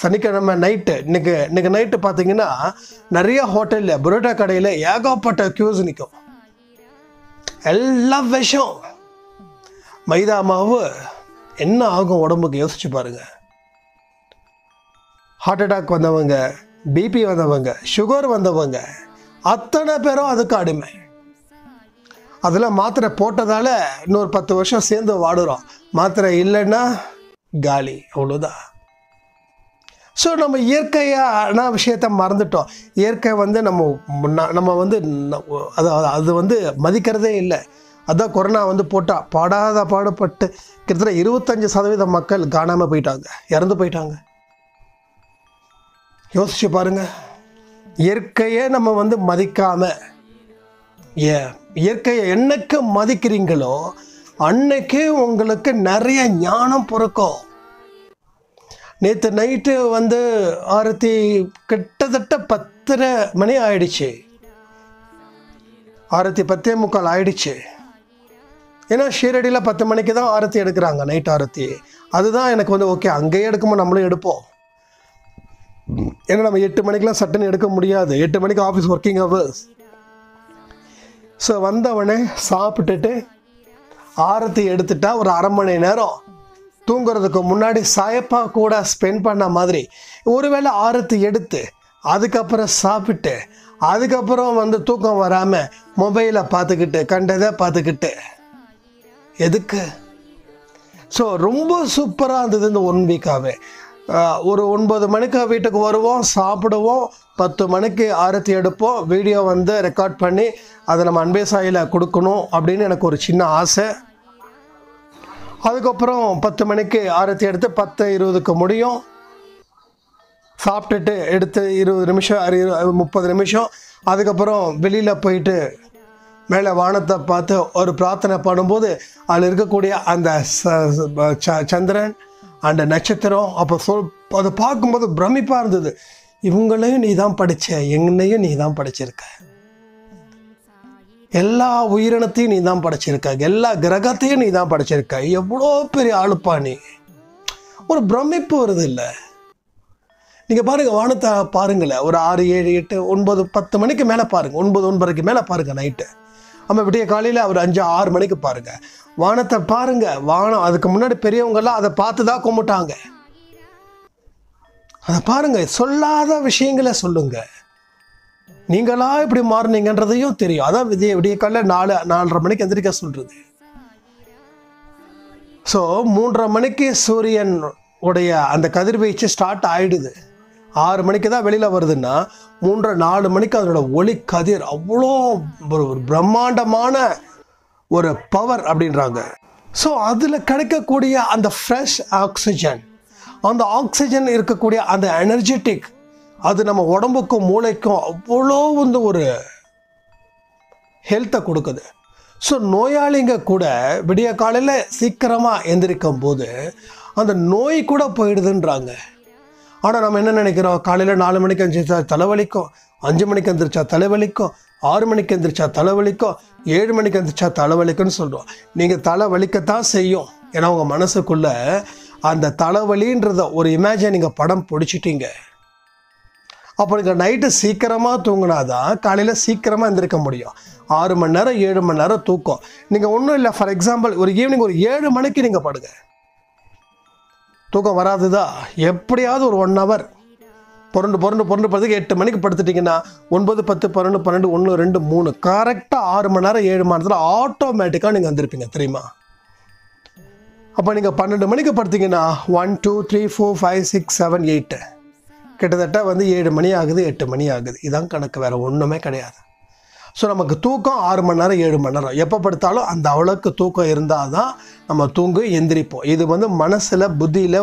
சனிக்கிழமை நைட்டு, இன்னைக்கு நைட்டு பார்த்தீங்கன்னா நிறைய ஹோட்டலில், புரோட்டா கடையில் ஏகப்பட்ட க்யூஸ் நிற்கும். எல்லாம் விஷம். மைதா மாவு என்ன ஆகும் உடம்புக்கு யோசிச்சு பாருங்க. ஹார்ட் அட்டாக் வந்தவங்க, பிபி வந்தவங்க, சுகர் வந்தவங்க, அத்தனை பேரும் அதுக்கு அடிமை. அதில் மாத்திரை போட்டதால் இன்னொரு 10 வருஷம் சேர்ந்து வாடுறோம். மாத்திரை இல்லைன்னா காலி, அவ்வளோதான். ஸோ நம்ம இயற்கையான விஷயத்தை மறந்துட்டோம். இயற்கை நம்ம அது மதிக்கிறதே இல்லை. அதான் கொரோனா போட்டால் பாடுபட்டு கிட்டத்தட்ட 25% மக்கள் காணாமல் போயிட்டாங்க, இறந்து போயிட்டாங்க. யோசிச்சு பாருங்க. இயற்கையை நம்ம மதிக்காமல், இயற்கையை என்னைக்கு மதிக்கிறீங்களோ அன்னைக்கு உங்களுக்கு நிறைய ஞானம் பிறக்கும். நேற்று நைட்டு ஆரத்தி கிட்டத்தட்ட 10:30 மணி ஆயிடுச்சு. ஆரத்தி 10:45 ஆயிடுச்சு. ஏன்னா ஷீரடியில் 10 மணிக்கு தான் ஆரத்தி எடுக்கிறாங்க, நைட் ஆரத்தி. அதுதான் எனக்கு ஓகே, அங்கேயே எடுக்கும்போது நம்மளும் எடுப்போம். ஏன்னா நம்ம 8 மணிக்கெலாம் சட்டுன்னு எடுக்க முடியாது. 8 மணிக்கு ஆஃபீஸ் ஒர்க்கிங் ஹவர்ஸ். ஸோ வந்தவனே சாப்பிட்டுட்டு ஆரத்தி எடுத்துட்டா ஒரு 1/2 மணி நேரம் தூங்குறதுக்கு முன்னாடி சாயப்பா கூட ஸ்பெண்ட் பண்ண மாதிரி. ஒருவேளை ஆரத்தி எடுத்து அதுக்கப்புறம் சாப்பிட்டு அதுக்கப்புறம் தூக்கம் வராமல் மொபைலை பார்த்துக்கிட்டு கண்டதை பார்த்துக்கிட்டு எதுக்கு? ஸோ ரொம்ப சூப்பராக இருந்தது இந்த 1 வீக்காகவே. ஒரு 9 மணிக்கு வீட்டுக்கு வருவோம், சாப்பிடுவோம், 10 மணிக்கு ஆரத்தி எடுப்போம், வீடியோ ரெக்கார்ட் பண்ணி அதை நம்ம அன்பே சாயில் கொடுக்கணும் அப்படின்னு எனக்கு ஒரு சின்ன ஆசை. அதுக்கப்புறம் 10 மணிக்கு ஆரத்தி எடுத்து 10:20க்கு முடியும். சாப்பிட்டுட்டு எடுத்து 20 நிமிஷம் 30 நிமிஷம் அதுக்கப்புறம் வெளியில் போயிட்டு மேலே வானத்தை பார்த்து ஒரு பிரார்த்தனை பண்ணும்போது அதில் இருக்கக்கூடிய அந்த சந்திரன் அந்த நட்சத்திரம் அப்போ அதை பார்க்கும்போது பிரமிப்பாக இருந்தது. இவங்களையும் நீ தான் படித்த, என்னையும் நீ தான் படிச்சிருக்க, எல்லா உயிரினத்தையும் நீ தான் படைச்சிருக்க, எல்லா கிரகத்தையும் நீ தான் படைச்சிருக்க, எவ்வளோ பெரிய ஆளுப்பா நீ. ஒரு பிரமிப்பு வருது இல்லை? நீங்கள் பாருங்கள், வானத்தை பாருங்களேன், ஒரு 6, 7, 8, 9, 10 மணிக்கு மேலே பாருங்கள், 9, 9:30 மேலே பாருங்கள் நைட்டு. நம்ம விடிய காலையில் ஒரு 5, 6 மணிக்கு பாருங்கள் வானத்தை பாருங்கள். வானம் அதுக்கு முன்னாடி பெரியவங்கெல்லாம் அதை பார்த்து தான் கும்பிட்டாங்க. அதை பாருங்கள், சொல்லாத விஷயங்களை சொல்லுங்கள். நீங்களா இப்படி மாறினீங்கன்றதையும் தெரியும். அதான் விடிய காலையில் 4, 4:30 மணிக்கு எந்திரிக்க சொல்கிறது. ஸோ 3:30 மணிக்கு சூரியன் உடைய அந்த கதிர்வீச்சு ஸ்டார்ட் ஆகிடுது. 6 மணிக்கு தான் வெளியில் வருதுன்னா 3, 4 மணிக்கு அதோட ஒளி கதிர் அவ்வளோ ஒரு பிரம்மாண்டமான ஒரு பவர் அப்படின்றாங்க. ஸோ அதில் கிடைக்கக்கூடிய அந்த ஃப்ரெஷ் ஆக்சிஜன், அந்த ஆக்சிஜன் இருக்கக்கூடிய அந்த எனர்ஜெட்டிக், அது நம்ம உடம்புக்கும் மூளைக்கும் அவ்வளோ ஒரு ஹெல்த்தை கொடுக்குது. ஸோ நோயாளிங்க கூட விடிய காலையில் சீக்கிரமாக எந்திரிக்கும் போது அந்த நோய் கூட போயிடுதுன்றாங்க. ஆனால் நம்ம என்ன நினைக்கிறோம், காலையில் 4 மணிக்கு எந்திரிச்சா தலைவலிக்கும், 5 மணிக்கு எந்திரிச்சா தலைவலிக்கும், 6 மணிக்கு எந்திரிச்சா தலைவலிக்கும், 7 மணிக்கு எந்திரிச்சா தலைவலிக்குன்னு சொல்கிறோம். நீங்கள் தலைவலிக்கத்தான் செய்யும். ஏன்னா உங்கள் மனசுக்குள்ளே அந்த தலைவலின்றத ஒரு இமேஜின் நீங்கள் படம் பிடிச்சிட்டீங்க. அப்போ நீங்கள் நைட்டு சீக்கிரமாக தூங்கினாதான் காலையில் சீக்கிரமாக எந்திரிக்க முடியும். 6 மணி நேரம் 7 மணி நேரம் தூக்கம். நீங்கள் ஒன்றும் இல்லை, ஃபார் எக்ஸாம்பிள் ஒரு ஈவினிங் ஒரு 7 மணிக்கு நீங்கள் படுங்க. தூக்கம் வராதுதா, எப்படியாவது ஒரு 1 hour புரண்டு படுறதுக்கு 8 மணிக்கு படுத்துட்டிங்கன்னா 9, 10, 11, 12, 1, 2, 3 கரெக்டாக 6 மணி நேரம் 7 மணி நேரத்தில் ஆட்டோமேட்டிக்காக நீங்கள் வந்திருப்பீங்க தெரியுமா? அப்போ நீங்கள் 12 மணிக்கு படுத்திங்கன்னா 1, 2, 3, 4, 5, 6, 7, 8 கிட்டத்தட்ட 7 மணி ஆகுது, 8 மணி ஆகுது. இதான் கணக்கு, வேறு ஒன்றுமே கிடையாது. ஸோ நமக்கு தூக்கம் 6 மணி நேரம் 7 மணி நேரம் எப்போ படுத்தாலும் அந்த அவ்வளோக்கு தூக்கம் இருந்தால் தான் நம்ம தூங்கு எந்திரிப்போம். இது மனசில் புத்தியில்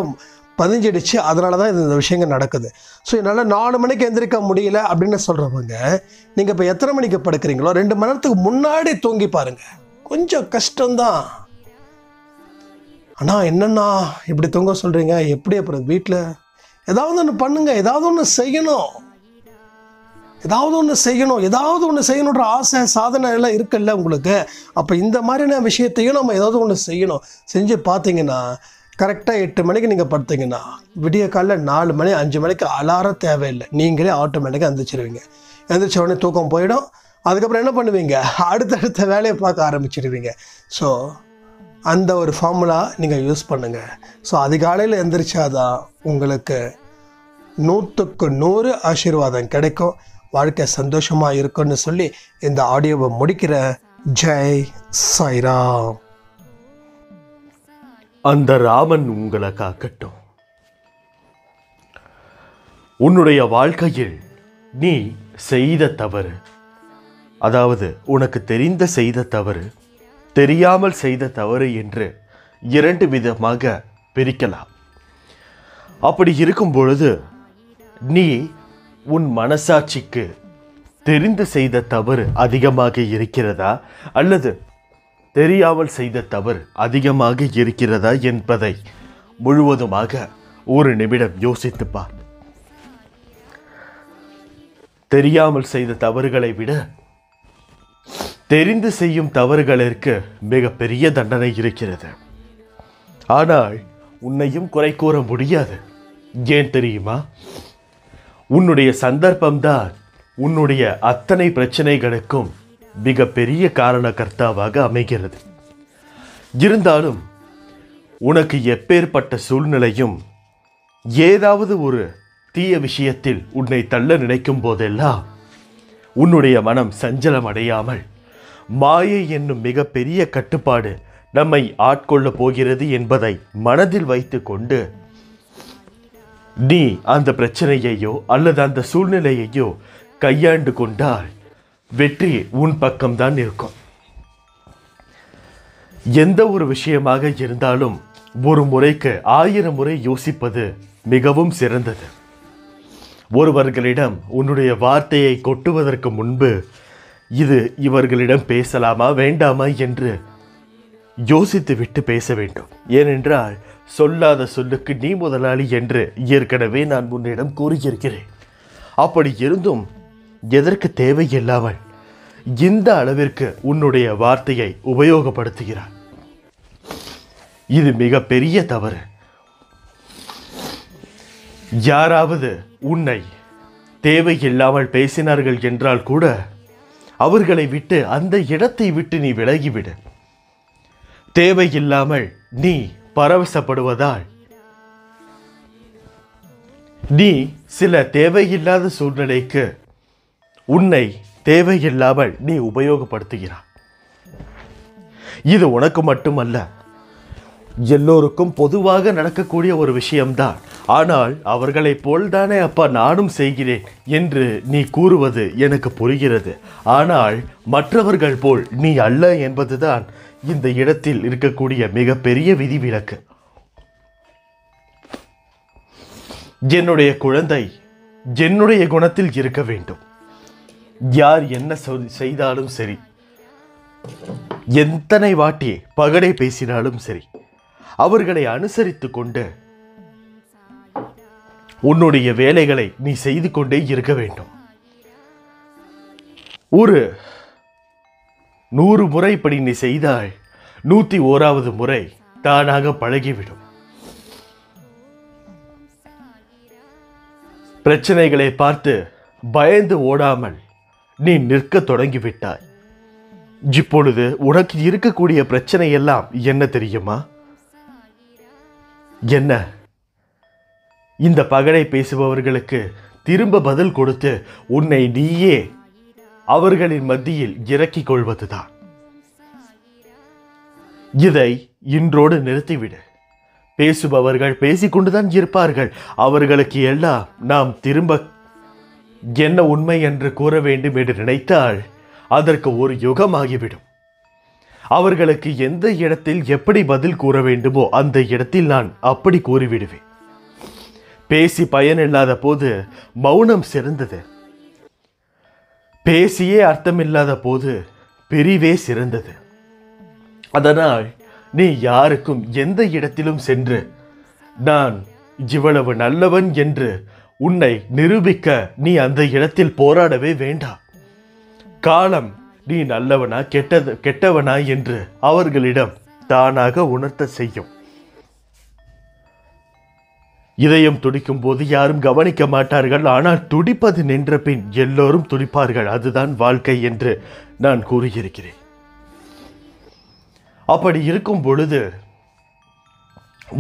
பதிஞ்சிடுச்சு. அதனால தான் இந்த விஷயங்கள் நடக்குது. ஸோ என்னால் 4 மணிக்கு எந்திரிக்க முடியல அப்படின்னு சொல்கிறவங்க, நீங்கள் இப்போ எத்தனை மணிக்கு படுக்கிறீங்களோ 2 மணி நேரத்துக்கு முன்னாடி தூங்கி பாருங்கள். கொஞ்சம் கஷ்டம்தான். ஆனால் என்னென்னா இப்படி தூங்க சொல்கிறீங்க, எப்படி அப்புறம் வீட்டில் ஏதாவது ஒன்று பண்ணுங்கள், ஏதாவது ஒன்று செய்யணும், ஏதாவது ஒன்று செய்யணுன்ற ஆசை சாதனை எல்லாம் இருக்குல்ல உங்களுக்கு. அப்போ இந்த மாதிரியான விஷயத்தையும் நம்ம ஏதாவது ஒன்று செய்யணும். செஞ்சு பார்த்தீங்கன்னா கரெக்டாக 8 மணிக்கு நீங்கள் படுத்தீங்கன்னா விடிய காலையில் 4 மணி 5 மணிக்கு அலாரம் தேவையில்லை, நீங்களே ஆட்டோமேட்டிக்காக எந்திரிச்சிருவீங்க. எந்திரிச்ச உடனே தூக்கம் போயிடும். அதுக்கப்புறம் என்ன பண்ணுவீங்க, அடுத்தடுத்த வேலையை பார்க்க ஆரம்பிச்சிடுவீங்க. ஸோ அந்த ஒரு ஃபார்முலா நீங்கள் யூஸ் பண்ணுங்கள். ஸோ அதிகாலையில் எந்திரிச்சாதான் உங்களுக்கு 100க்கு 100 ஆசீர்வாதம் கிடைக்கும். வாழ்க்கை சந்தோஷமாக இருக்குன்னு சொல்லி இந்த ஆடியோவை முடிக்கிற. ஜெய் சாய்ராம். அந்த ராமன் உங்களை காக்கட்டும். உன்னுடைய வாழ்க்கையில் நீ செய்த தவறு, அதாவது உனக்கு தெரிந்த செய்த தவறு, தெரியாமல் செய்த தவறு என்று 2 விதமாக பிரிக்கலாம். அப்படி இருக்கும் பொழுது நீ உன் மனசாட்சிக்கு தெரிந்து செய்த தவறு அதிகமாக இருக்கிறதா அல்லது தெரியாமல் செய்த தவறு அதிகமாக இருக்கிறதா என்பதை முழுவதுமாக ஒரு நிமிடம் யோசித்துப்பார். தெரியாமல் செய்த தவறுகளை விட தெரிந்து செய்யும் தவறுகளிற்கு மிகப்பெரிய தண்டனை இருக்கிறது. ஆனால் உன்னையும் குறை கூற முடியாது. ஏன் தெரியுமா? உன்னுடைய சந்தர்ப்பம்தான் உன்னுடைய அத்தனை பிரச்சனைகளுக்கும் மிகப்பெரிய காரணகர்த்தாவாக அமைகிறது. இருந்தாலும் உனக்கு எப்பேற்பட்ட சூழ்நிலையும் ஏதாவது ஒரு தீய விஷயத்தில் உன்னை தள்ள நினைக்கும் போதெல்லாம் உன்னுடைய மனம் சஞ்சலம் அடையாமல், மாயை என்னும் மிகப்பெரிய கட்டுப்பாடு நம்மை ஆட்கொள்ள போகிறது என்பதை மனதில் வைத்து கொண்டு நீ அந்த பிரச்சனையையோ அல்லது அந்த சூழ்நிலையையோ கையாண்டு கொண்டால் வெற்றி உன் பக்கம்தான் இருக்கும். எந்த ஒரு விஷயமாக இருந்தாலும் ஒரு முறைக்கு 1000 முறை யோசிப்பது மிகவும் சிறந்தது. ஒருவர்களிடம் உன்னுடைய வார்த்தையை கொட்டுவதற்கு முன்பு இது இவர்களிடம் பேசலாமா வேண்டாமா என்று யோசித்து விட்டு பேச வேண்டும். ஏனென்றால் சொல்லாத சொல்லுக்கு நீ முதலாளி என்று ஏற்கனவே நான் உன்னிடம் கூறியிருக்கிறேன். அப்படி இருந்தும் எதற்கு தேவையில்லாமல் இந்த அளவிற்கு உன்னுடைய வார்த்தையை உபயோகப்படுத்துகிறார்? இது மிக பெரிய தவறு. யாராவது உன்னை தேவையில்லாமல் பேசினார்கள் என்றால் கூட அவர்களை விட்டு அந்த இடத்தை விட்டு நீ விலகிவிடு. தேவையில்லாமல் நீ பரவசப்படுவதால் நீ சில தேவையில்லாத சூழ்நிலைக்கு உன்னை தேவையில்லாமல் நீ உபயோகப்படுத்துகிறாய். இது உனக்கு மட்டுமல்ல, எல்லோருக்கும் பொதுவாக நடக்கக்கூடிய ஒரு விஷயம்தான். ஆனால் அவர்களைப் போல்தானே அப்பா நானும் செய்கிறேன் என்று நீ கூறுவது எனக்கு புரிகிறது. ஆனால் மற்றவர்கள் போல் நீ அல்ல என்பதுதான் இந்த இடத்தில் இருக்கக்கூடிய மிகப்பெரிய விதிவிலக்கு. என்னுடைய குழந்தை என்னுடைய குணத்தில் இருக்க வேண்டும். யார் என்ன செய்தாலும் சரி, எத்தனை வாட்டி பகடை பேசினாலும் சரி, அவர்களை அனுசரித்து கொண்டு உன்னுடைய வேலைகளை நீ செய்து கொண்டே இருக்க வேண்டும். ஒரு 100 முறை இப்படி நீ செய்தால் 101வது முறை தானாக பழகிவிடும். பிரச்சனைகளை பார்த்து பயந்து ஓடாமல் நீ நிற்க தொடங்கிவிட்டாய். இப்பொழுது உனக்கு இருக்கக்கூடிய பிரச்சனை எல்லாம் என்ன தெரியுமா? என்ன? இந்த பகடை பேசுபவர்களுக்கு திரும்ப பதில் கொடுத்து உன்னை நீயே அவர்களின் மத்தியில் இறக்கிக் கொள்வதுதான். இதை இன்றோடு நிறுத்திவிடு. பேசுபவர்கள் பேசிக்கொண்டுதான் இருப்பார்கள். அவர்களுக்கு எல்லாம் நாம் திரும்ப என்ன உண்மை என்று கூற வேண்டும் என்று நினைத்தால் அதற்கு ஒரு யுகமாகிவிடும். அவர்களுக்கு எந்த இடத்தில் எப்படி பதில் கூற வேண்டுமோ அந்த இடத்தில் நான் அப்படி கூறிவிடுவேன். பேசி பயனில்லாத போது மௌனம் சிறந்தது. பேசியே அர்த்தமில்லாத போது பிரிவே சிறந்தது. அதனால் நீ யாருக்கும் எந்த இடத்திலும் சென்று நான் இவ்வளவு நல்லவன் என்று உன்னை நிரூபிக்க நீ அந்த இடத்தில் போராடவே வேண்டாம். காலம் நீ நல்லவனா கெட்டவனா என்று அவர்களிடம் தானாக உணர்த்த செய்யும். இதயம் துடிக்கும் போது யாரும் கவனிக்க மாட்டார்கள். ஆனால் துடிப்பது நின்ற பின் எல்லோரும் துடிப்பார்கள். அதுதான் வாழ்க்கை என்று நான் கூறியிருக்கிறேன். அப்படி இருக்கும் பொழுது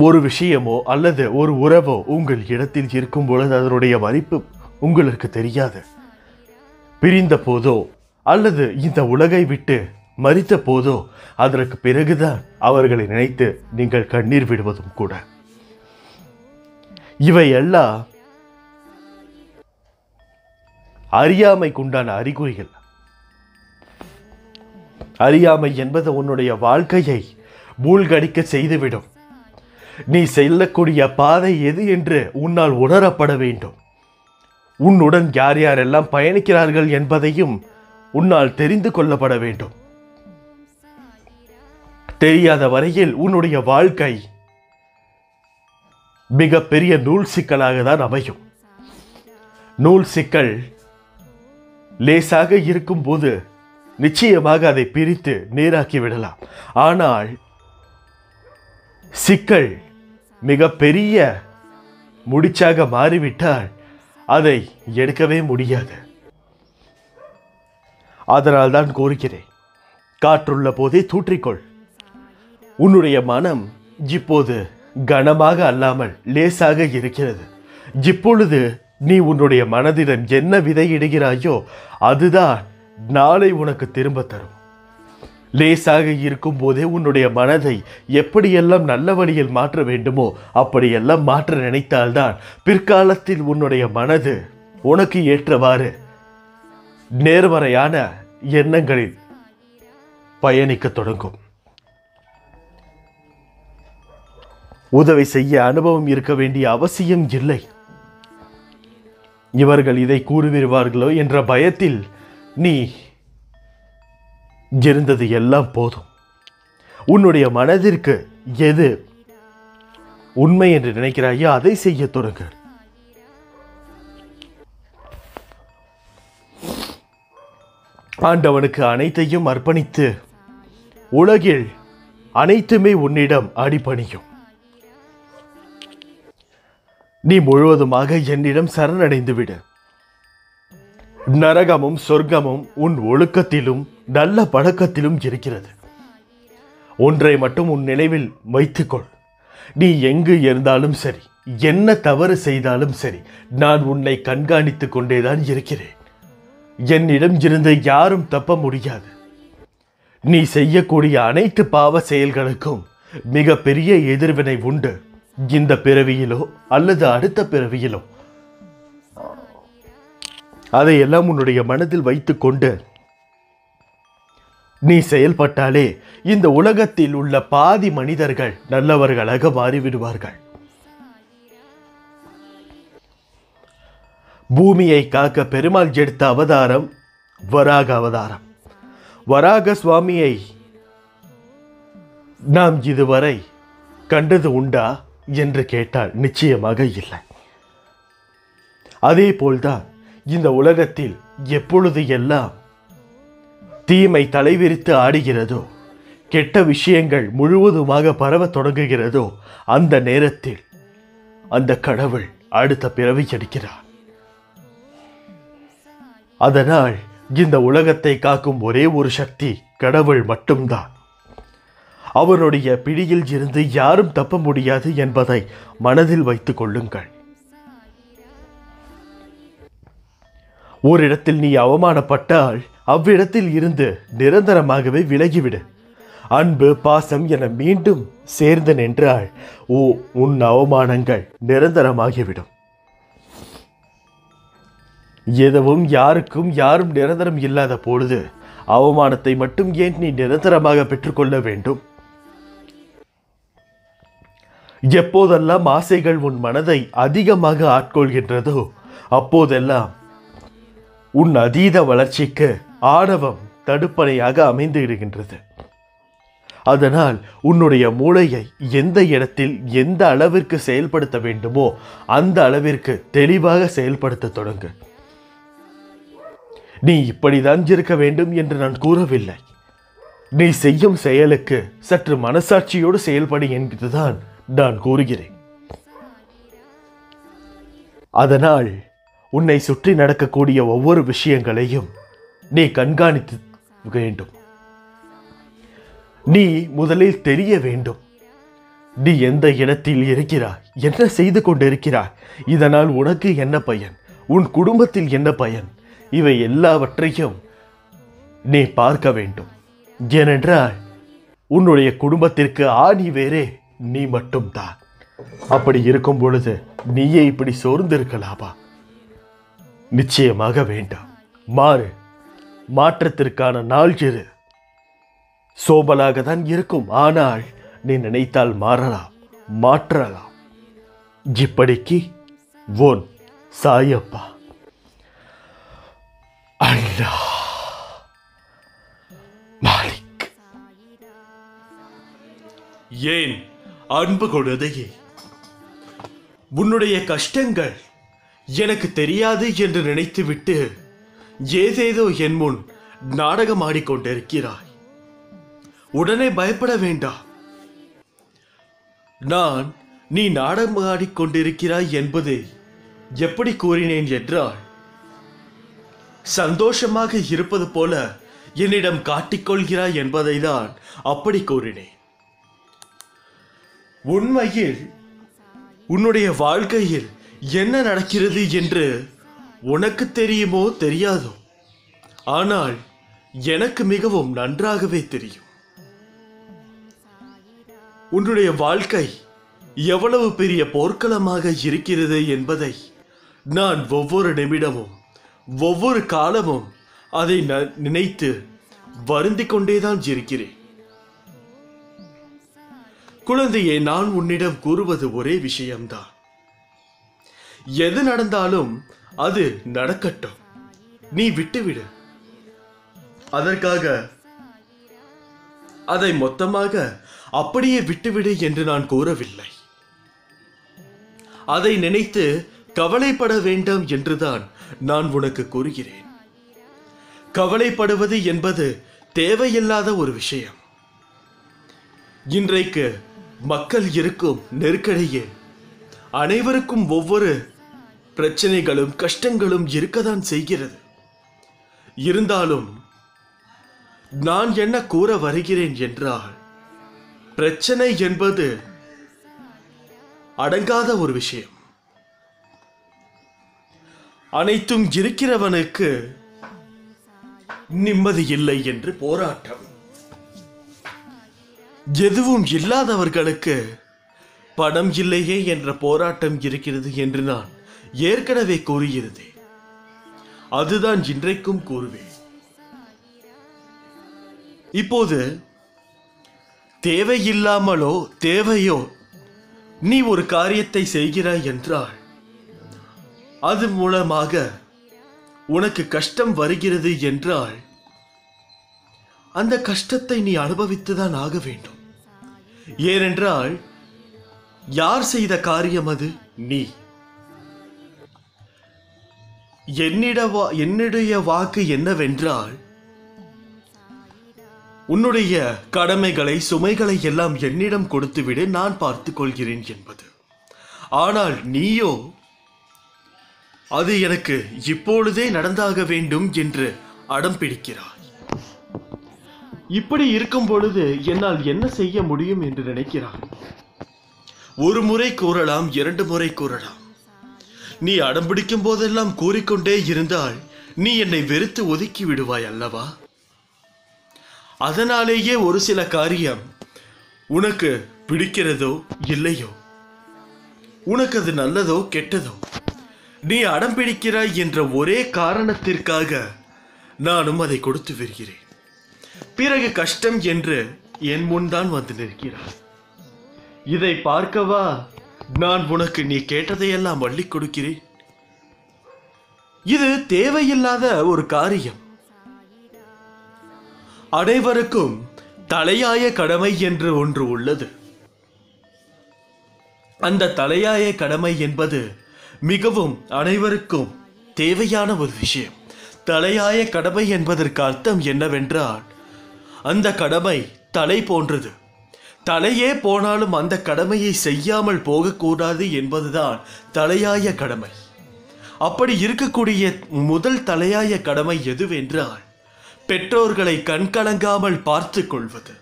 ஒரு விஷயமோ அல்லது ஒரு உறவோ உங்கள் இடத்தில் இருக்கும் பொழுது அதனுடைய மதிப்பு உங்களுக்கு தெரியாது. பிரிந்த போதோ அல்லது இந்த உலகை விட்டு மரித்த போதோ அதற்கு பிறகுதான் அவர்களை நினைத்து நீங்கள் கண்ணீர் விடுவதும் கூட. இவையெல்லாம் அறியாமைக்குண்டான அறிகுறிகள். அறியாமை என்பது உன்னுடைய வாழ்க்கையை மூழ்கடிக்க செய்துவிடும். நீ செல்லக்கூடிய பாதை எது என்று உன்னால் உணரப்பட வேண்டும். உன்னுடன் யார் யாரெல்லாம் பயணிக்கிறார்கள் என்பதையும் உன்னால் தெரிந்து கொள்ளப்பட வேண்டும். தெரியாத வரையில் உன்னுடைய வாழ்க்கை மிக பெரிய நூல் சிக்கலாக தான் அமையும். நூல் சிக்கல் லேசாக இருக்கும் போது நிச்சயமாக அதை பிரித்து நேராக்கி விடலாம். ஆனால் சிக்கல் மிக பெரிய முடிச்சாக மாறிவிட்டால் அதை எடுக்கவே முடியாது. அதனால் தான் கோருகிறேன், காற்றுள்ள போதே தூற்றிக்கொள். உன்னுடைய மனம் இப்போது கனமாக அல்லாமல் லேசாக இருக்கிறது. இப்பொழுது நீ உன்னுடைய மனதிடம் என்ன விதையிடுகிறாயோ அதுதான் நாளை உனக்கு திரும்ப தரும். லேசாக இருக்கும் போதே உன்னுடைய மனதை எப்படியெல்லாம் நல்ல வழியில் மாற்ற வேண்டுமோ அப்படியெல்லாம் மாற்ற நினைத்தால்தான் பிற்காலத்தில் உன்னுடைய மனது உனக்கு ஏற்றவாறு நேர்மறையான எண்ணங்களில் பயணிக்க தொடங்கும். உதவி செய்ய அனுபவம் இருக்க வேண்டிய அவசியம் இல்லை. இவர்கள் இதை கூறுவிடுவார்களோ என்ற பயத்தில் நீ இருந்தது எல்லாம் போதும். உன்னுடைய மனதிற்கு எது உண்மை என்று நினைக்கிறாயோ அதை செய்ய தொடங்கு. ஆண்டவனுக்கு அனைத்தையும் அர்ப்பணித்து உலகில் அனைத்துமே உன்னிடம் அடிபணியும். நீ முழுவதுமாக என்னிடம் சரணடைந்து விடு. நரகமும் சொர்க்கமும் உன் ஒழுக்கத்திலும் நல்ல பழக்கத்திலும் இருக்கிறது. ஒன்றை மட்டும் உன் நினைவில் வைத்துக்கொள். நீ எங்கு இருந்தாலும் சரி, என்ன தவறு செய்தாலும் சரி, நான் உன்னை கண்காணித்துக் கொண்டேதான் இருக்கிறேன். என்னிடம் இருந்து யாரும் தப்ப முடியாது. நீ செய்யக்கூடிய அனைத்து பாவ செயல்களுக்கும் மிக பெரிய எதிர்வினை உண்டு. இந்த பிறவியிலோ அல்லது அடுத்த பிறவியிலோ அதையெல்லாம் உன்னுடைய மனதில் வைத்துக்கொண்டு நீ செயல்பட்டாலே இந்த உலகத்தில் உள்ள பாதி மனிதர்கள் நல்லவர்களாக மாறிவிடுவார்கள். பூமியை காக்க பெருமாள் எடுத்த அவதாரம் வராக அவதாரம். வராக சுவாமியை நாம் இதுவரை கண்டது உண்டா என்று கேட்டால் நிச்சயமாக இல்லை. அதே போல்தான் இந்த உலகத்தில் எப்பொழுது எல்லாம் தீமை தலைவிரித்து ஆடுகிறதோ, கெட்ட விஷயங்கள் முழுவதுமாக பரவ தொடங்குகிறதோ, அந்த நேரத்தில் அந்த கடவுள் அடுத்த பிறவி எடுக்கிறார். அதனால் இந்த உலகத்தை காக்கும் ஒரே ஒரு சக்தி கடவுள் மட்டும்தான். அவருடைய பிடியில் இருந்து யாரும் தப்ப முடியாது என்பதை மனதில் வைத்துக் கொள்ளுங்கள். ஓரிடத்தில் நீ அவமானப்பட்டால் அவ்விடத்தில் இருந்து நிரந்தரமாகவே விலகிவிடு. அன்பு பாசம் என மீண்டும் சேர்ந்து நின்றால் உன் அவமானங்கள் நிரந்தரமாகிவிடும். எதுவும் யாருக்கும் யாரும் நிரந்தரம் இல்லாத பொழுது அவமானத்தை மட்டும் ஏன் நீ நிரந்தரமாக பெற்றுக்கொள்ள வேண்டும்? எப்போதெல்லாம் ஆசைகள் உன் மனதை அதிகமாக ஆட்கொள்கின்றதோ அப்போதெல்லாம் உன் அதீத வளர்ச்சிக்கு ஆணவம் தடுப்பணையாக அமைந்து விடுகின்றது. அதனால் உன்னுடைய மூளையை எந்த இடத்தில் எந்த அளவிற்கு செயல்படுத்த வேண்டுமோ அந்த அளவிற்கு தெளிவாக செயல்படுத்த தொடங்கு. நீ இப்படிதான் இருக்க வேண்டும் என்று நான் கூறவில்லை. நீ செய்யும் செயலுக்கு சற்று மனசாட்சியோடு செயல்படு என்றுதான் நான் கூறுகிறேன். அதனால் உன்னை சுற்றி நடக்கக்கூடிய ஒவ்வொரு விஷயங்களையும் நீ கண்காணித்து வேண்டும். நீ முதலில் தெரிய வேண்டும். நீ எந்த இடத்தில் இருக்கிறாய், என்ன செய்து கொண்டிருக்கிறாய், இதனால் உனக்கு என்ன பயன், உன் குடும்பத்தில் என்ன பயன், இவை எல்லாவற்றையும் நீ பார்க்க வேண்டும். ஏனென்றால் உன்னுடைய குடும்பத்திற்கு ஆணி வேறே நீ மட்டும்தான். அப்படி இருக்கும் பொழுது நீயே இப்படி சோர்ந்திருக்கலாமா? நிச்சயமாக வேண்டாம். மாறு. மாற்றத்திற்கான நாள் இரு. சோபலாக தான் இருக்கும், ஆனால் நீ நினைத்தால் மாறலாம், மாற்றலாம். இப்படிக்கு ஓன் சாயப்பா. அல்லாஹ் மாலிக். ஏன் அன்பு குழந்தையே, உன்னுடைய கஷ்டங்கள் எனக்கு தெரியாது என்று நினைத்துவிட்டு ஏதேதோ என் முன் நாடகம் ஆடிக்கொண்டிருக்கிறாய். உடனே பயப்பட வேண்டாம். நான் நீ நாடகம் ஆடிக்கொண்டிருக்கிறாய் என்பது எப்படி கூறினேன் என்றால், சந்தோஷமாக இருப்பது போல என்னிடம் காட்டிக்கொள்கிறாய் என்பதை தான் அப்படி கூறினேன். உண்மையில் உன்னுடைய வாழ்க்கையில் என்ன நடக்கிறது என்று உனக்கு தெரியுமோ தெரியாதோ, ஆனால் எனக்கு மிகவும் நன்றாகவே தெரியும். உன்னுடைய வாழ்க்கை எவ்வளவு பெரிய போர்க்களமாக இருக்கிறது என்பதை நான் ஒவ்வொரு நிமிடமும் ஒவ்வொரு காலமும் அதை நினைத்து வருந்திக் கொண்டேதான் இருக்கிறேன். குழந்தையே, நான் உன்னிடம் கூறுவது ஒரே விஷயம்தான். எது நடந்தாலும் அது நடக்கட்டும், நீ விட்டுவிடு. அதற்காக அதை மொத்தமாக அப்படியே விட்டுவிடு என்று நான் கூறவில்லை. அதை நினைத்து கவலைப்பட வேண்டாம் என்றுதான் நான் உனக்கு கூறுகிறேன். கவலைப்படுவது என்பது தேவையில்லாத ஒரு விஷயம். இன்றைக்கு மக்கள் இருக்கும் நெருக்கடியில் அனைவருக்கும் ஒவ்வொரு பிரச்சனைகளும் கஷ்டங்களும் இருக்கத்தான் செய்கிறது. இருந்தாலும் நான் என்ன கூற வருகிறேன் என்றால், பிரச்சனை என்பது அடங்காத ஒரு விஷயம். அனைத்தும் இருக்கிறவனுக்கு நிம்மதி இல்லை என்று போராட்டம். எதுவும் இல்லாதவர்களுக்கு பணம் இல்லையே என்ற போராட்டம் இருக்கிறது என்று நான் ஏற்கனவே கூறியிருந்தேன். அதுதான் இன்றைக்கும் கூறுவேன். இப்போது தேவையில்லாமலோ தேவையோ நீ ஒரு காரியத்தை செய்கிறாய் என்றால் அது மூலமாக உனக்கு கஷ்டம் வருகிறது என்றால் அந்த கஷ்டத்தை நீ அனுபவித்துதான் ஆக வேண்டும். ஏனென்றால் யார் செய்த காரியம் அது? நீ. என்னுடைய வாக்கு என்னவென்றால், உன்னுடைய கடமைகளை சுமைகளை எல்லாம் என்னிடம் கொடுத்துவிடு, நான் பார்த்துக் கொள்கிறேன் என்பது. ஆனால் நீயோ அது எனக்கு இப்பொழுதே நடந்தாக வேண்டும் என்று அடம் பிடிக்கிறாய். இப்படி இருக்கும் பொழுது என்னால் என்ன செய்ய முடியும் என்று நினைக்கிறாய்? ஒரு முறை கூறலாம், 2 முறை கூறலாம். நீ அடம் பிடிக்கும் போதெல்லாம் கூறிக்கொண்டே இருந்தால் நீ என்னை வெறுத்து ஒதுக்கி விடுவாய் அல்லவா? அதனாலேயே ஒரு சில காரியம் உனக்கு பிடிக்கிறதோ இல்லையோ, உனக்கு அது நல்லதோ கெட்டதோ, நீ அடம் பிடிக்கிறாய் என்ற ஒரே காரணத்திற்காக நானும் அதை கொடுத்து வருகிறேன். பிறகு கஷ்டம் என்று என் முன்தான் வந்து நிற்கிறாய். இதை பார்க்கவா நான் உனக்கு நீ கேட்டதையெல்லாம் அள்ளி கொடுக்கிறேன்? இது தேவையில்லாத ஒரு காரியம். அனைவருக்கும் தலையாய கடமை என்று ஒன்று உள்ளது. அந்த தலையாய கடமை என்பது மிகவும் அனைவருக்கும் தேவையான ஒரு விஷயம். தலையாய கடமை என்பதற்கு அர்த்தம் என்னவென்றால், அந்த கடமை தலை போன்றது. தலையே போனாலும் அந்த கடமையை செய்யாமல் போகக்கூடாது என்பதுதான் தலையாய கடமை. அப்படி இருக்கக்கூடிய முதல் தலையாய கடமை எதுவென்றால், பெற்றோர்களை கண்கலங்காமல் பார்த்து கொள்வது.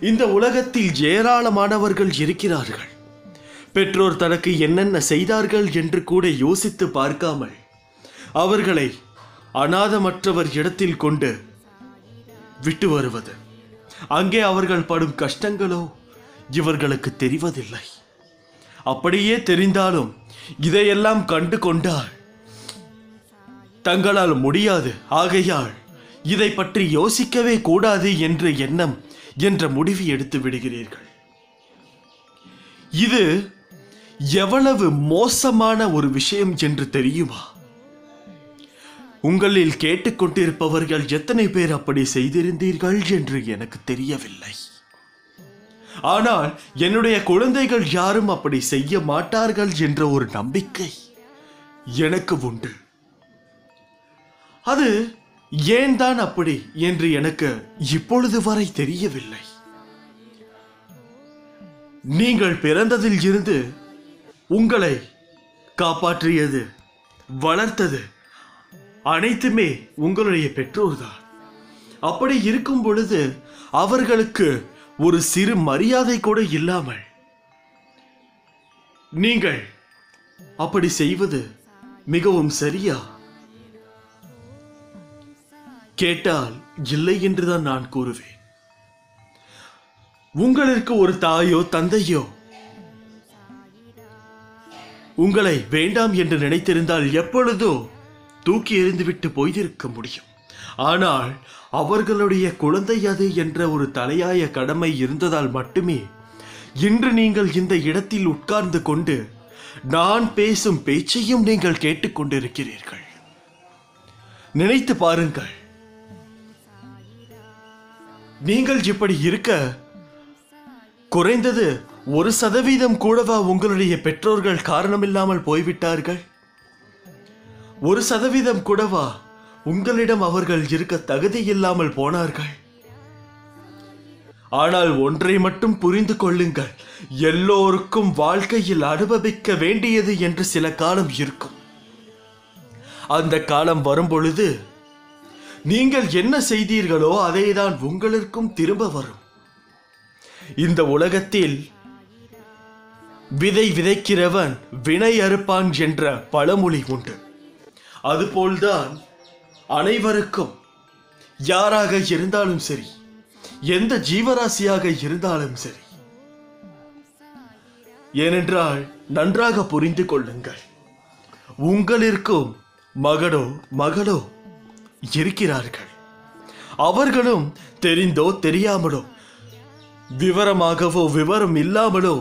இந்த உலகத்தில் ஏராளமானவர்கள் இருக்கிறார்கள். பெற்றோர் தனக்கு என்னென்ன செய்தார்கள் என்று கூட யோசித்து பார்க்காமல் அவர்களை அநாதமற்றவர் இடத்தில் கொண்டு விட்டு வருவது. அங்கே அவர்கள் படும் கஷ்டங்களோ இவர்களுக்கு தெரிவதில்லை. அப்படியே தெரிந்தாலும் இதையெல்லாம் கண்டு கொண்டால் தங்களால் முடியாது, ஆகையால் இதை பற்றி யோசிக்கவே கூடாது என்ற எண்ணம் என்ற முடிவு எடுத்து விடுகிறீர்கள். இது எவ்வளவு மோசமான ஒரு விஷயம் என்று தெரியுமா? உங்களில் கேட்டுக்கொண்டிருப்பவர்கள் எத்தனை பேர் அப்படி செய்திருந்தீர்கள் என்று எனக்கு தெரியவில்லை. ஆனால் என்னுடைய குழந்தைகள் யாரும் அப்படி செய்ய மாட்டார்கள் என்ற ஒரு நம்பிக்கை எனக்கு உண்டு. அது ஏன் தான் அப்படி என்று எனக்கு இப்பொழுது வரை தெரியவில்லை. நீங்கள் பிறந்ததில் இருந்து உங்களை காப்பாற்றியது, வளர்த்தது அனைத்துமே உங்களுடைய பெற்றோர்தான். அப்படி இருக்கும் பொழுது அவர்களுக்கு ஒரு சிறு மரியாதை கூட இல்லாமல் நீங்கள் அப்படி செய்வது மிகவும் சரியா? கேட்டால் இல்லை என்றுதான் நான் கூறுவேன். உங்களுக்கு ஒரு தாயோ தந்தையோ உங்களை வேண்டாம் என்று நினைத்திருந்தால் எப்பொழுதோ தூக்கி எறிந்துவிட்டு போயிருக்க முடியும். ஆனால் அவர்களுடைய குழந்தை அது என்ற ஒரு தலையாய கடமை இருந்ததால் மட்டுமே இன்று நீங்கள் இந்த இடத்தில் உட்கார்ந்து கொண்டு நான் பேசும் பேச்சையும் நீங்கள் கேட்டுக்கொண்டிருக்கிறீர்கள். நினைத்து பாருங்கள், நீங்கள் இப்படி இருக்க குறைந்தது 1% கூடவா உங்களுடைய பெற்றோர்கள் காரணமில்லாமல் போய்விட்டார்கள்? 1% கூடவா உங்களிடம் அவர்கள் இருக்க தகுதி இல்லாமல் போனார்கள்? ஆனால் ஒன்றை மட்டும் புரிந்து கொள்ளுங்கள், எல்லோருக்கும் வாழ்க்கையில் அனுபவிக்க வேண்டியது என்று சில காலம் இருக்கும். அந்த காலம் வரும் பொழுது நீங்கள் என்ன செய்தீர்களோ அதேதான் உங்களுக்கும் திரும்ப வரும். இந்த உலகத்தில் விதை விதைக்கிறவன் வினை அறுப்பான் என்ற பழமொழி உண்டு. அதுபோல்தான் அனைவருக்கும், யாராக இருந்தாலும் சரி, எந்த ஜீவராசியாக இருந்தாலும் சரி. ஏனென்றால் நன்றாக புரிந்து கொள்ளுங்கள், உங்களிற்கும் மகனோ மகளோ இருக்கிறார்கள். அவர்களும் தெரிந்தோ தெரியாமலோ, விவரமாகவோ விவரம் இல்லாமலோ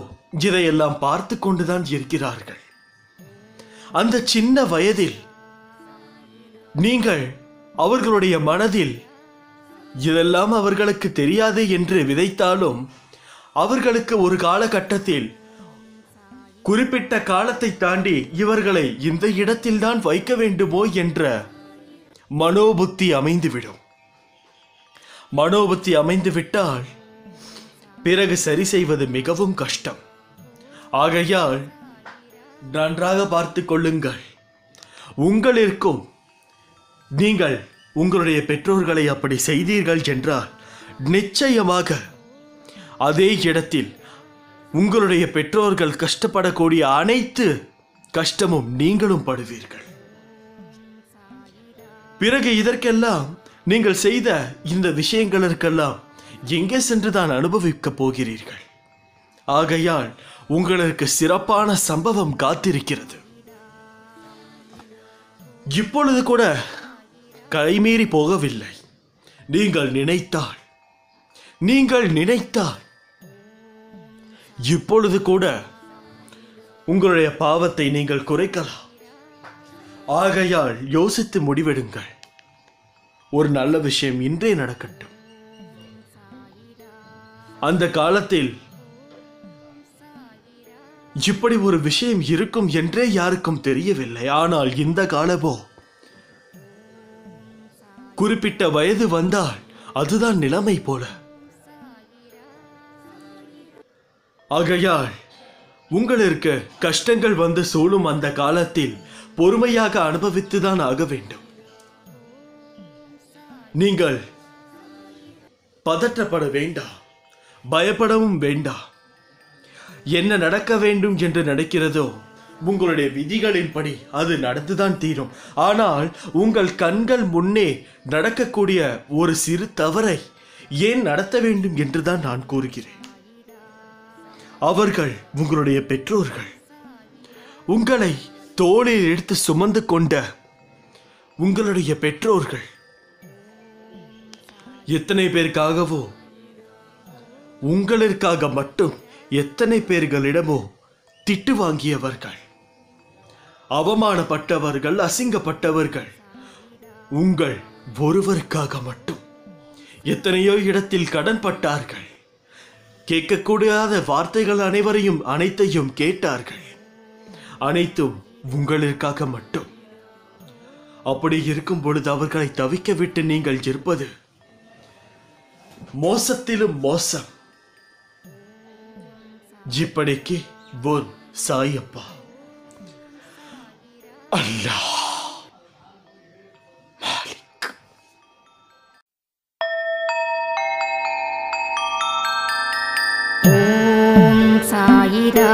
இதையெல்லாம் பார்த்து கொண்டுதான் இருக்கிறார்கள். அந்த சின்ன வயதில் நீங்கள் அவர்களுடைய மனதில் இதெல்லாம் அவர்களுக்கு தெரியாது என்று விதைத்தாலும், அவர்களுக்கு ஒரு காலகட்டத்தில் குறிப்பிட்ட காலத்தை தாண்டி இவர்களை இந்த இடத்தில்தான் வைக்க வேண்டுமோ என்ற மனோபுத்தி அமைந்துவிடும். மனோபுத்தி அமைந்துவிட்டால் பிறகு சரி செய்வது மிகவும் கஷ்டம். ஆகையால் நன்றாக பார்த்து கொள்ளுங்கள், உங்களிற்கும் நீங்கள் உங்களுடைய பெற்றோர்களை அப்படி செய்தீர்கள் என்றால் நிச்சயமாக அதே இடத்தில் உங்களுடைய பெற்றோர்கள் கஷ்டப்படக்கூடிய அனைத்து கஷ்டமும் நீங்களும் படுவீர்கள். பிறகு இதற்கெல்லாம் நீங்கள் செய்த இந்த விஷயங்களுக்கெல்லாம் எங்கே சென்றுதான் அனுபவிக்கப் போகிறீர்கள்? ஆகையால் உங்களுக்கு சிறப்பான சம்பவம் காத்திருக்கிறது. இப்பொழுது கூட கைமீறி போகவில்லை. நீங்கள் நினைத்தால் இப்பொழுது கூட உங்களுடைய பாவத்தை நீங்கள் குறைக்கலாம். ஆகையால் யோசித்து முடிவெடுங்கள். ஒரு நல்ல விஷயம் இன்றே நடக்கட்டும். அந்த காலத்தில் இப்படி ஒரு விஷயம் இருக்கும் என்றே யாருக்கும் தெரியவில்லை. ஆனால் இந்த காலமோ குறிப்பிட்ட வயது வந்தால் அதுதான் நிலைமை போல. ஆகையால் உங்களுக்கு கஷ்டங்கள் வந்து சூழும் அந்த காலத்தில் பொறுமையாக அனுபவித்துதான் ஆக வேண்டும். நீங்கள் பதற்றப்பட வேண்டாம், பயப்படவும் வேண்டாம். என்ன நடக்க வேண்டும் என்று நடக்கிறதோ உங்களுடைய விதிகளின்படி அது நடந்துதான் தீரும். ஆனால் உங்கள் கண்கள் முன்னே நடக்கக்கூடிய ஒரு சிறு தவறை ஏன் நடத்த வேண்டும் என்றுதான் நான் கூறுகிறேன். அவர்கள் உங்களுடைய பெற்றோர்கள், உங்களை தோளில் எடுத்து சுமந்து கொண்ட உங்களுடைய பெற்றோர்கள். எத்தனை பேருக்காகவோ, உங்களுக்காக மட்டும் எத்தனை பேர்களிடமோ திட்டு வாங்கியவர்கள், அவமானப்பட்டவர்கள், அசிங்கப்பட்டவர்கள். உங்கள் ஒருவருக்காக மட்டும் எத்தனையோ இடத்தில் கடன் பட்டார்கள். கேட்கக்கூடாத வார்த்தைகள் அனைத்தையும் கேட்டார்கள். அனைத்தும் உங்களுக்காக மட்டும். அப்படி இருக்கும் பொழுது அவர்களை தவிக்க விட்டு நீங்கள் இருப்பது மோசத்திலும் மோசம். இப்படிக்கு போன் சாயப்பா. அல்லாஹ் மாலிக். ஓம் சாயிரா.